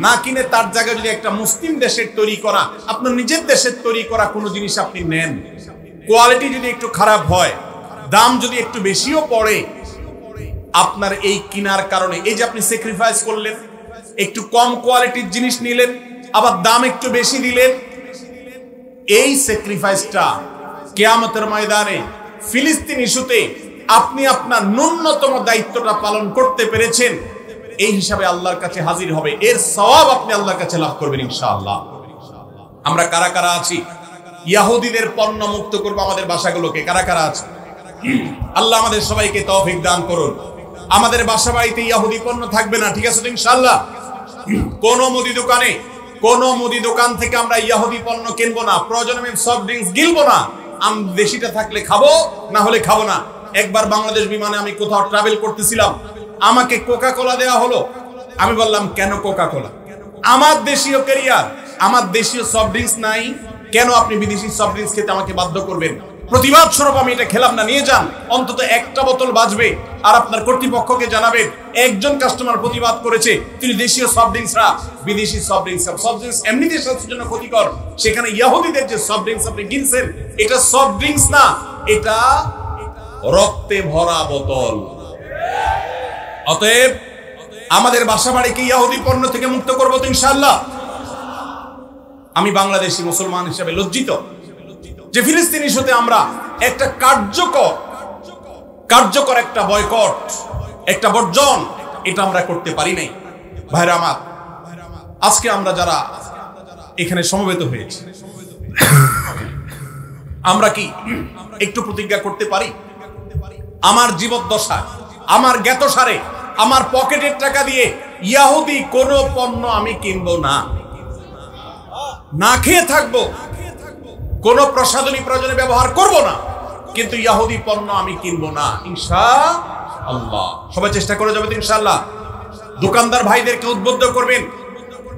না কিনে তার জায়গায় যদি একটা মুসলিম দেশের তৈরি করা, আপনার নিজের দেশের তৈরি করা কোনো জিনিস আপনি নেন, কোয়ালিটি যদি একটু খারাপ হয়, দাম যদি একটু বেশিও পড়ে, আপনার এই কিনার কারণে, এই যে আপনি স্যাক্রিফাইস করলেন, একটু কম কোয়ালিটির জিনিস নিলেন, আবার দাম একটু বেশি দিলেন, এই স্যাক্রিফাইসটা কিয়ামতের ময়দানে ফিলিস্তিন ইস্যুতে আপনি আপনার ন্যূনতম দায়িত্বটা পালন করতে পেরেছেন, এই হিসাবে আল্লাহর কাছে হাজির হবে। এর সওয়াব আপনি আল্লাহর কাছে লাভ করবেন ইনশাআল্লাহ। আমরা কারা কারা আছি ইয়াহুদিদের পণ্য মুক্ত করব আমাদের বাসাগুলোকে? কারা কারা আছে? আল্লাহ আমাদের সবাইকে তৌফিক দান করুন। আমাদের বাসা বাড়িতে ইয়াহুদি পণ্য থাকবে না, ঠিক আছে তো ইনশাআল্লাহ? কোন মুদি দোকান থেকে আমরা ইয়াহুদি পণ্য কিনবো না। প্রয়োজনে আমি সফট ড্রিঙ্কস গিলবো না। আমি দেশিটা থাকলে খাবো, না হলে খাবো না। একবার বাংলাদেশ বিমানে আমি কোথাও ট্রাভেল করতেছিলাম, আমাকে কোকা কোলা দেওয়া হলো। আমি বললাম, কেন কোকা কোলা? আমার দেশীয় ক্যারিয়ার, আমার দেশীয় সফট ড্রিঙ্কস নাই, কেন আপনি বিদেশি সফট ড্রিঙ্কস খেতে আমাকে বাধ্য করবেন? প্রতিবাদ স্বরূপ আমি এটা খেলাম না, নিয়ে যান, অন্তত একটা বোতল বাঁচবে। আর আপনার কর্তৃপক্ষকে জানাবেন, একজন কাস্টমার প্রতিবাদ করেছে, তিনি দেশীয় সফট ড্রিঙ্কসরা বিদেশি সফট ড্রিঙ্কস এমনিতে স্বাস্থ্যের জন্য ক্ষতিকর, সেখানে ইয়াহুদিদের যে সফট ড্রিঙ্কস আপনি কিনছেন, এটা সফট ড্রিঙ্কস না, এটা রক্তে ভরা বোতল। অতএব আমাদের বাসা বাড়িকে ইয়াহুদি পণ্য থেকে মুক্ত করবো তো ইনশাআল্লাহ। আমি বাংলাদেশি মুসলমান হিসেবে লজ্জিত যে ফিলিস্তিন ইস্যুতে আমরা একটা কার্যকর একটা বয়কট, একটা বর্জন, এটা আমরা করতে পারি নাই। ভাইরা আমার, আজকে আমরা যারা এখানে সমবেত হয়েছি, আমরা কি একটু প্রতিজ্ঞা করতে পারি, আমার জীবদ্দশা, আমার জ্ঞাতসারে, আমার পকেটের টাকা দিয়ে ইয়াহুদি কোন পণ্য আমি কিনবো না, না খেয়ে থাকবো, কোন প্রসাধনী প্রয়োজনে ব্যবহার করব না, কিন্তু ইয়াহুদি পণ্য আমি কিনবো না ইনশাআল্লাহ। সবাই চেষ্টা করে যাবেন ইনশাআল্লাহ। দোকানদার ভাইদেরকে উদ্বুদ্ধ করবেন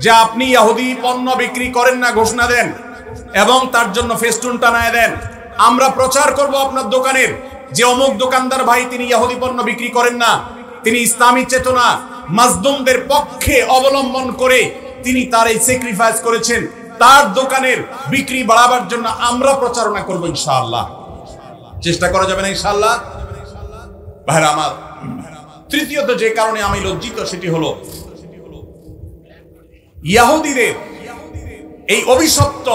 যে আপনি ইয়াহুদি পণ্য বিক্রি করেন না, ঘোষণা দেন এবং তার জন্য ফেস্টুন টানায় দেন। আমরা প্রচার করব আপনার দোকানের যে অমুক দোকানদার ভাই তিনি ইয়াহুদি পণ্য বিক্রি করেন না, তিনি ইসলামী চেতনা মাজলুমদের পক্ষে অবলম্বন করে তিনি তার এই স্যাক্রিফাইস করেছেন, তার দোকানের বিক্রি বাড়াবার জন্য আমরা প্রচারণা করব ইনশাআল্লাহ। চেষ্টা করা যাবে না ইনশাআল্লাহ? ভাইরা আমার, তৃতীয়ত যে কারণে আমি লজ্জিত সেটি হলো ইয়াহুদিদের এই অভিশপ্ত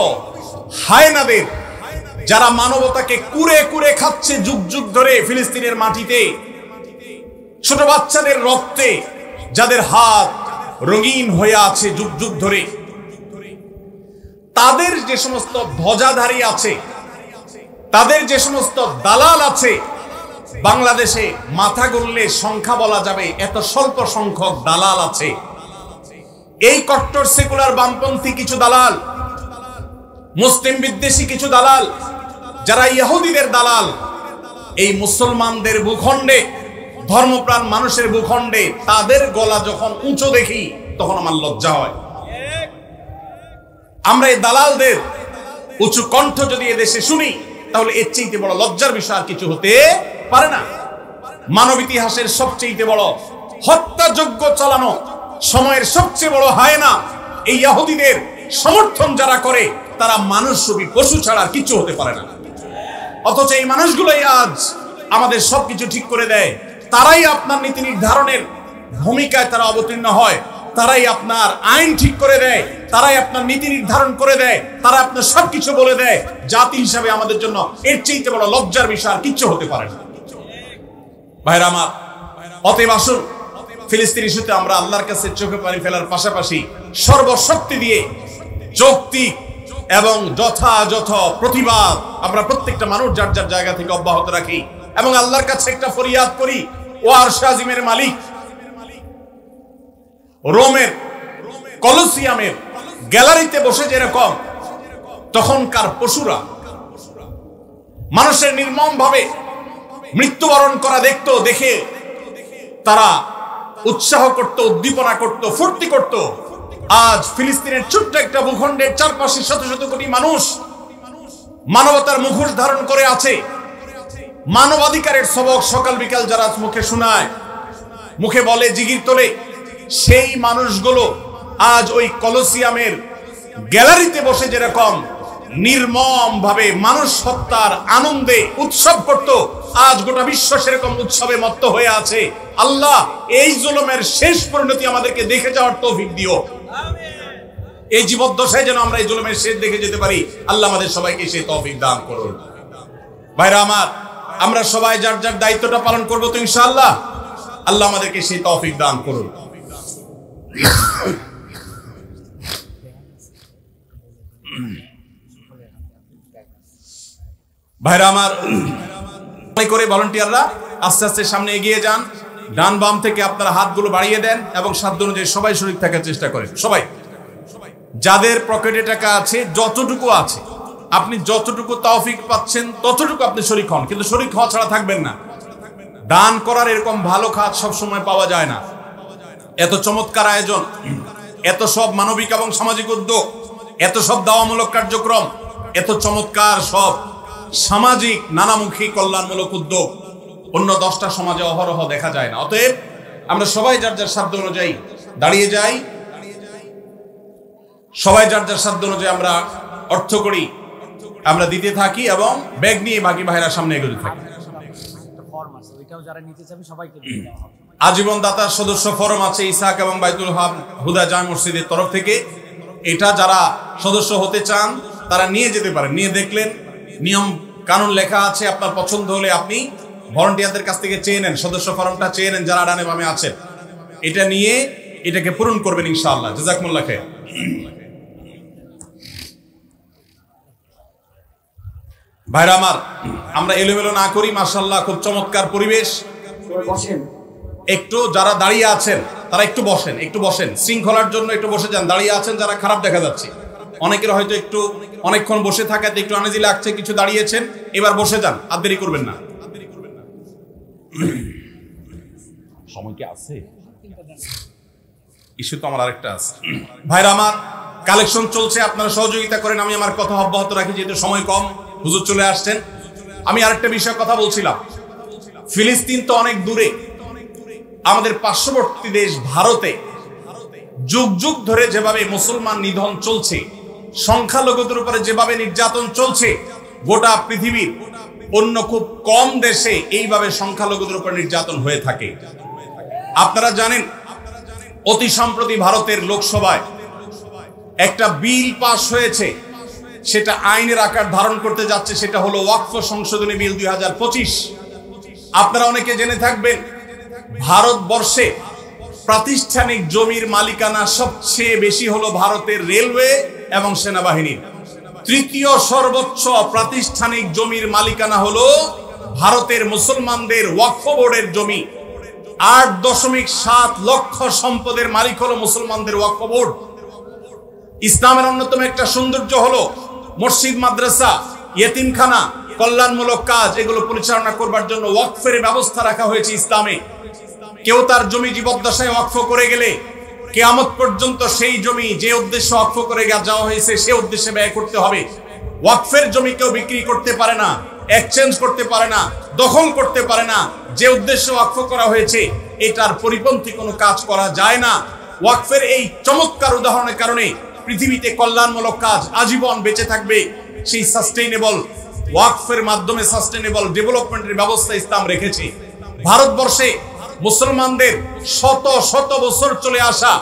হায়নাদের যারা মানবতাকে কুরে কুরে খাচ্ছে যুগ যুগ ধরে ফিলিস্তিনের মাটিতে, ছোট বাচ্চাদের রক্তে যাদের হাত রঙিন হয়ে আছে যুগ যুগ ধরে, তাদের যে সমস্ত ধ্বজাধারী আছে, তাদের যে সমস্ত দালাল আছে, বাংলাদেশে মাথা গড়লে সংখ্যা বলা যাবে এত স্বল্প সংখ্যক দালাল আছে। এই কট্টর সেকুলার বামপন্থী কিছু দালাল, মুসলিম বিদ্বেষী কিছু দালাল, যারা ইহুদিদের দালাল, এই মুসলমানদের ভূখণ্ডে, ধর্মপ্রাণ মানুষের ভূখণ্ডে তাদের গলা যখন উঁচু দেখি তখন আমার লজ্জা হয়। আমরা এই দালালদের উঁচু কণ্ঠ যদি এদেশে শুনি তাহলে এর চেয়ে বড় লজ্জার বিষয় আর কিছু হতে পারে না। মানব ইতিহাসের সবচেয়ে বড় হত্যাযজ্ঞ চালানো সময়ের সবচেয়ে বড় হায়না এই ইহুদিদের সমর্থন যারা করে তারা মানুষরূপী পশু ছাড়া আর কিছু হতে পারে না। অথচ এই মানুষগুলোই আজ আমাদের সবকিছু ঠিক করে দেয়। তারাই আপনার নীতি নির্ধারণের ভূমিকায় তারা অবতীর্ণ হয়, তারাই আপনার আইন ঠিক করে দেয়, তারাই আপনার নীতি নির্ধারণ করে দেয়, তারা আপনার সবকিছু বলে দেয়। জাতি হিসাবে আমাদের জন্য এর চেয়ে বড় লজ্জার বিষয় আর কিচ্ছু হতে পারে না। ভাইরা আমার, অতএব আসুন ফিলিস্তিন ইস্যুতে আমরা আল্লাহর কাছে চোখে পানি ফেলার পাশাপাশি সর্বশক্তি দিয়ে যৌক্তিক এবং যথাযথ প্রতিবাদ আমরা প্রত্যেকটা মানুষ যার যার জায়গা থেকে অব্যাহত রাখি এবং আল্লাহর কাছে একটা ফরিয়াদ করি, ও আরশ আজিমের মালিক, রোমের কলোসিয়ামের গ্যালারিতে বসে যেরকম তখনকার পশুরা মানুষের নির্মম ভাবে মৃত্যুবরণ করা দেখতো, দেখে তারা উৎসাহ করত, উদ্দীপনা করত, ফুর্তি করত, আজ ফিলিস্তিনের ছোট্ট একটা ভূখণ্ডের চারপাশে শত শত কোটি মানুষ মানবতার মুখোশ ধারণ করে আছে। মানবাধিকারের সবক সকাল বিকাল যারা মুখে শোনায়, মুখে বলে, জিগির তোলে, সেই মানুষগুলো আজ ওই কলোসিয়ামের গ্যালারিতে বসে যেরকম নির্মম ভাবে মানুষ হত্যার আনন্দে উৎসব করত, আজ গোটা বিশ্ব সেরকম উৎসবে মত্ত হয়ে আছে। আল্লাহ এই জুলুমের শেষ পরিণতি আমাদেরকে দেখে যাওয়ার তৌফিক দিও। এই জীবদ্দশায় যেন আমরা এই জুলুমের শেষ দেখে যেতে পারি। আল্লাহ আমাদের সবাইকে সেই তৌফিক দান করুন। ভাইরা আমার, আমরা সবাই যার যার দায়িত্বটা পালন করবো তো ইনশাআল্লাহ। আল্লাহ আমাদেরকে সেই তৌফিক দান করুন। ভাইরা আমার, করে ভলান্টিয়াররা আস্তে আস্তে সামনে এগিয়ে যান। ডান বাম থেকে আপনারা হাতগুলো বাড়িয়ে দেন এবং সাধ্য অনুযায়ী সবাই শরীর থাকার চেষ্টা করেন। সবাই, যাদের পকেটে টাকা আছে, যতটুকু আছে, আপনি যতটুকু তৌফিক পাচ্ছেন ততটুকু আপনি শরীক হন, কিন্তু শরীক হওয়া ছাড়া থাকবেন না। দান করার এরকম ভালো কাজ সবসময় পাওয়া যায় না। এত চমৎকার আয়োজন, এত সব মানবিক এবং সামাজিক উদ্যোগ, এত সব দাওয়ামূলক কার্যক্রম, এত চমৎকার সব সামাজিক নানামুখী কল্যাণমূলক উদ্যোগ অন্য 10টা সমাজে অহরহ দেখা যায় না। অতএব আমরা সবাই যার যার সাধ্য অনুযায়ী দাঁড়িয়ে যাই, সবাই যার যার সাধ্য অনুযায়ী আমরা অর্থ করি, আমরা দিতে থাকি এবং ব্যাগ নিয়ে বাকি ভাইরা সামনে এগোতে থাকি। আজীবন দাতা সদস্য ফরম আছে ইসাক এবং বাইতুল হুদা জামে মসজিদের তরফ থেকে। এটা যারা সদস্য হতে চান তারা নিয়ে যেতে পারেন। নিয়ে দেখলেন নিয়ম কানুন লেখা আছে, আপনার পছন্দ হলে আপনি ভলান্টিয়ারদের কাছ থেকে চেয়ে নেন, সদস্য ফরমটা চেয়ে নেন যারা ডানে বামে আছেন। এটা নিয়ে এটাকে পূরণ করবেন ইনশাআল্লাহ। জাযাকুমুল্লাহ খাইর। ভাইরা আমার, আমরা এলোমেলো না করি। মাশাআল্লাহ, খুব চমৎকার পরিবেশ। একটু যারা দাঁড়িয়ে আছেন তারা একটু বসেন, একটু বসেন, শৃঙ্খলার জন্য একটু বসে যান। দাঁড়িয়ে আছেন যারা, খারাপ দেখা যাচ্ছে। অনেকের হয়তো একটু অনেকক্ষণ বসে থাকাতে একটু আনেজি লাগছে, কিছু দাঁড়িয়েছেন, এবার বসে যান, আর দেরি করবেন না। সময় কি আছে? ইস্যু তো আমার আরেকটা আছে। ভাইরা আমার, কালেকশন চলছে, আপনারা সহযোগিতা করেন। আমি আমার কথা অব্যাহত রাখি যেহেতু সময় কম, হুজুর চলে আসছেন। আমি আরেকটা বিষয়ে কথা বলছিলাম। ফিলিস্তিন তো অনেক দূরে, আমাদের পার্শ্ববর্তী দেশ ভারতে যুগ যুগ ধরে যেভাবে মুসলমান নিধন চলছে, সংখ্যালঘুদের উপরে যেভাবে নির্যাতন চলছে, গোটা পৃথিবীর অন্য খুব কম দেশে এইভাবে সংখ্যালঘুদের উপর নির্যাতন হয়ে থাকে। আপনারা জানেন, অতি সম্প্রতি ভারতের লোকসভায় একটা বিল পাস হয়েছে সেটা আইনের আকার ধারণ করতে যাচ্ছে, সেটা হলো ওয়াকফ সংশোধনী বিল 2025। আপনারা অনেকে জেনে থাকবেন, ভারতবর্ষে প্রাতিষ্ঠানিক জমির মালিকানা সবচেয়ে বেশি হলো ভারতের রেলওয়ে এবং সেনাবাহিনীর। তৃতীয় সর্বোচ্চ প্রাতিষ্ঠানিক জমির মালিকানা হলো ভারতের মুসলমানদের ওয়াকফ বোর্ডের জমি। 8.7 লক্ষ সম্পদের মালিক হলো মুসলমানদের ওয়াকফ বোর্ড। ইসলামের অন্যতম একটা সৌন্দর্য হলো মসজিদ, মাদ্রাসা, ইয়েতিমখানা, কল্যাণমূলক কাজ, এগুলো পরিচালনা করবার জন্য ওয়াকফের ব্যবস্থা রাখা হয়েছে ইসলামে। কেউ তার জমি জীবদ্দশায় ওয়াকফ করে গেলে কিয়ামত পর্যন্ত সেই জমি যে উদ্দেশ্যে ওয়াকফ করে যাওয়া হয়েছে সে উদ্দেশ্যে ব্যয় করতে হবে। ওয়াকফের জমি কেউ বিক্রি করতে পারে না, এক্সচেঞ্জ করতে পারে না, দখল করতে পারে না। যে উদ্দেশ্যে ওয়াকফ করা হয়েছে এটার পরিপন্থী কোনো কাজ করা যায় না। ওয়াকফের এই চমৎকার উদাহরণের কারণে পৃথিবীতে কল্যাণমূলক কাজ আজীবন বেঁচে থাকবে। সেই সাস্টেইনেবল ওয়াকফের মাধ্যমে সাস্টেইনেবল ডেভেলপমেন্টের ব্যবস্থা ইসলাম রেখেছে। ভারতবর্ষে মুসলমানদের শত শত বছর চলে আসা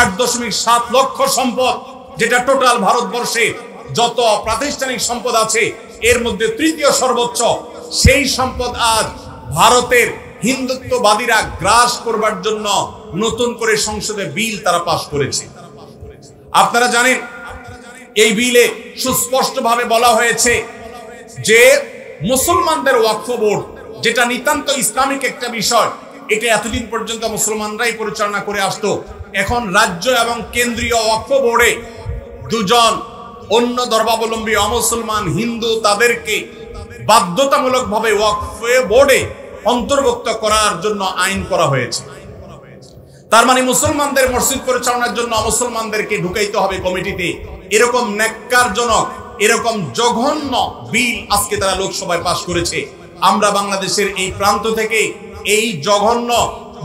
8.7 লক্ষ সম্পদ, যেটা টোটাল ভারতবর্ষে যত প্রাতিষ্ঠানিক সম্পদ আছে এর মধ্যে তৃতীয় সর্বোচ্চ। সেই সম্পদ আজ ভারতের হিন্দুত্ববাদীরা গ্রাস করবার জন্য নতুন করে সংসদে বিল তারা পাশ করেছে। আপনারা জানেন, এই বিলে সুস্পষ্টভাবে বলা হয়েছে যে মুসলমানদের ওয়াকফ বোর্ড, যেটা নিতান্ত ইসলামিক একটা বিষয়, এটা এতদিন পর্যন্ত মুসলমানরাই পরিচালনা করে আসতো। এখন রাজ্য এবং কেন্দ্রীয় ওয়াকফ বোর্ডে দুজন অন্য ধর্মাবলম্বী অমুসলমান হিন্দু তাদেরকে বাধ্যতামূলকভাবে ওয়াকফ বোর্ডে অন্তর্ভুক্ত করার জন্য আইন করা হয়েছে। তার মানে মুসলমানদের মসজিদ পরিচালনার জন্য মুসলমানদেরকে ঢুকাইতে হবে কমিটিতে। এরকম ন্যাক্কারজনক, এরকম জঘন্য বিল আজকে তারা লোকসভায় পাশ করেছে। আমরা বাংলাদেশের এই প্রান্ত থেকে এই জঘন্য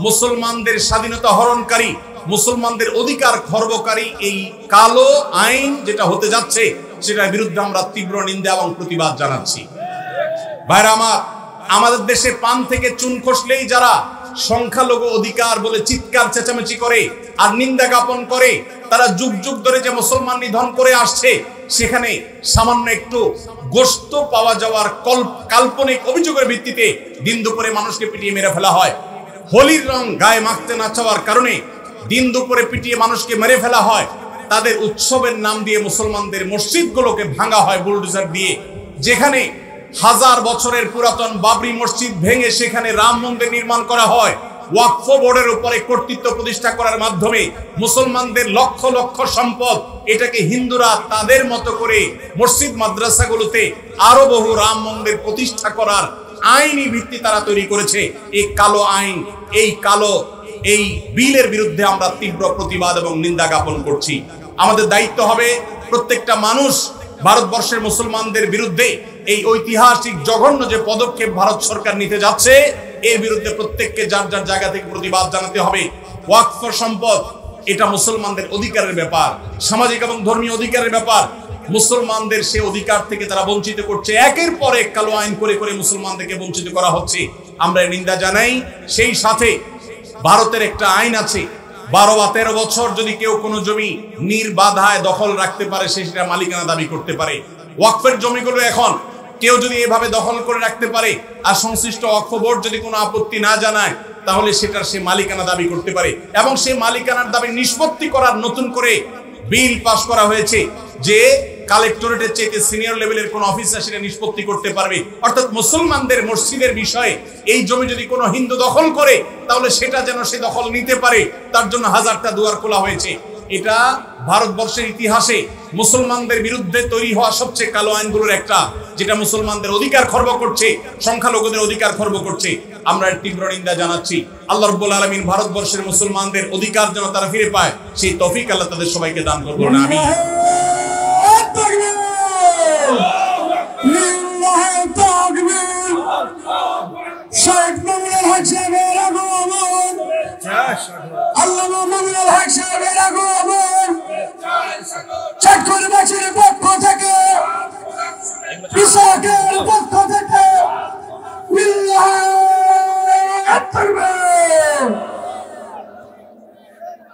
মুসলমানদের স্বাধীনতা হরণকারী, মুসলমানদের অধিকার খর্বকারী এই কালো আইন যেটা হতে যাচ্ছে সেটার বিরুদ্ধে আমরা তীব্র নিন্দা এবং প্রতিবাদ জানাচ্ছি। ভাইরা আমার, আমাদের দেশে পান থেকে চুন খসলেই যারা সংখ্যালঘু অধিকার বলে চিৎকার চেঁচামেচি করে আর নিন্দা জ্ঞাপন করে, তারা যুগ যুগ ধরে যে মুসলমান নিধন করে আসছে, সেখানে সামান্য একটু গোশত পাওয়া যাওয়ার কাল্পনিক অভিযোগের ভিত্তিতে দিন দুপুরে মানুষকে পিটিয়ে মেরে ফেলা হয়। হোলির রং গায়ে মাখতে না চাওয়ার কারণে দিন দুপুরে পিটিয়ে মানুষকে মেরে ফেলা হয়। তাদের উৎসবের নাম দিয়ে মুসলমানদের মসজিদগুলোকে ভাঙা হয় বুলডোজার দিয়ে। যেখানে 1000 বছরের পুরাতন বাবরি মসজিদ ভেঙে সেখানে রাম মন্দির নির্মাণ করা হয়। ওয়াকফ বোর্ডের উপরে কর্তৃত্ব প্রতিষ্ঠা করার মাধ্যমে মুসলমানদের লক্ষ লক্ষ সম্পদ, এটাকে হিন্দুরা তাদের মতো করে মসজিদ মাদ্রাসাগুলোতে আরো বহু রাম মন্দির প্রতিষ্ঠা করার আইনি ভিত্তি তারা তৈরি করেছে। এই কালো আইন, এই বিলের বিরুদ্ধে আমরা তীব্র প্রতিবাদ এবং নিন্দা জ্ঞাপন করছি। আমাদের দায়িত্ব হবে প্রত্যেকটা মানুষ ভারতবর্ষের মুসলমানদের বিরুদ্ধে এই ঐতিহাসিক জঘন্য যে পদক্ষেপ ভারত সরকার নিতে যাচ্ছে এর বিরুদ্ধে প্রত্যেককে যার যার জায়গা থেকে প্রতিবাদ জানাতে হবে। ওয়াকফ সম্পদ এটা মুসলমানদের অধিকারের ব্যাপার, সামাজিক এবং ধর্মীয় অধিকারের ব্যাপার। মুসলমানদের সে অধিকার থেকে তারা বঞ্চিত করছে। একের পর এক কালো আইন করে করে মুসলমানদেরকে বঞ্চিত করা হচ্ছে। আমরা নিন্দা জানাই। সেই সাথে ভারতের একটা আইন আছে, 12 বা 13 বছর যদি কেউ কোনো জমি নির্বাধায় দখল রাখতে পারে সে সেটা মালিকানা দাবি করতে পারে। ওয়াকফের জমিগুলো এখন কেউ যদি এভাবে দখল করে রাখতে পারে আর সংশ্লিষ্ট ওয়াকফ বোর্ড যদি কোনো আপত্তি না জানায় তাহলে সেটার সে মালিকানা দাবি করতে পারে। এবং সেই মালিকানার দাবি নিষ্পত্তি করার নতুন করে বিল পাস করা হয়েছে যে কালেক্টরেটের চেয়ে সিনিয়র লেভেলের কোন অফিসার সেটা নিষ্পত্তি করতে পারবে। অর্থাৎ মুসলমানদের মসজিদের বিষয়ে এই জমি যদি কোনো হিন্দু দখল করে তাহলে সেটা যেন সে দখল নিতে পারে, তার জন্য 1000টা দুয়ার খোলা হয়েছে। এটা ভারতবর্ষের ইতিহাসে মুসলমানদের বিরুদ্ধে তৈরি হওয়া সবচেয়ে কালো আইনগুলোর একটা, যেটা মুসলমানদের অধিকার খর্ব করছে, সংখ্যালঘুদের অধিকার খর্ব করছে। আমরা তীব্র নিন্দা জানাচ্ছি। আল্লাহ রাব্বুল আলামিন ভারতবর্ষের মুসলমানদের অধিকার যেন তারা ফিরে পায় সেই তৌফিক আল্লাহ তাদের সবাইকে দান করুন। আমিন।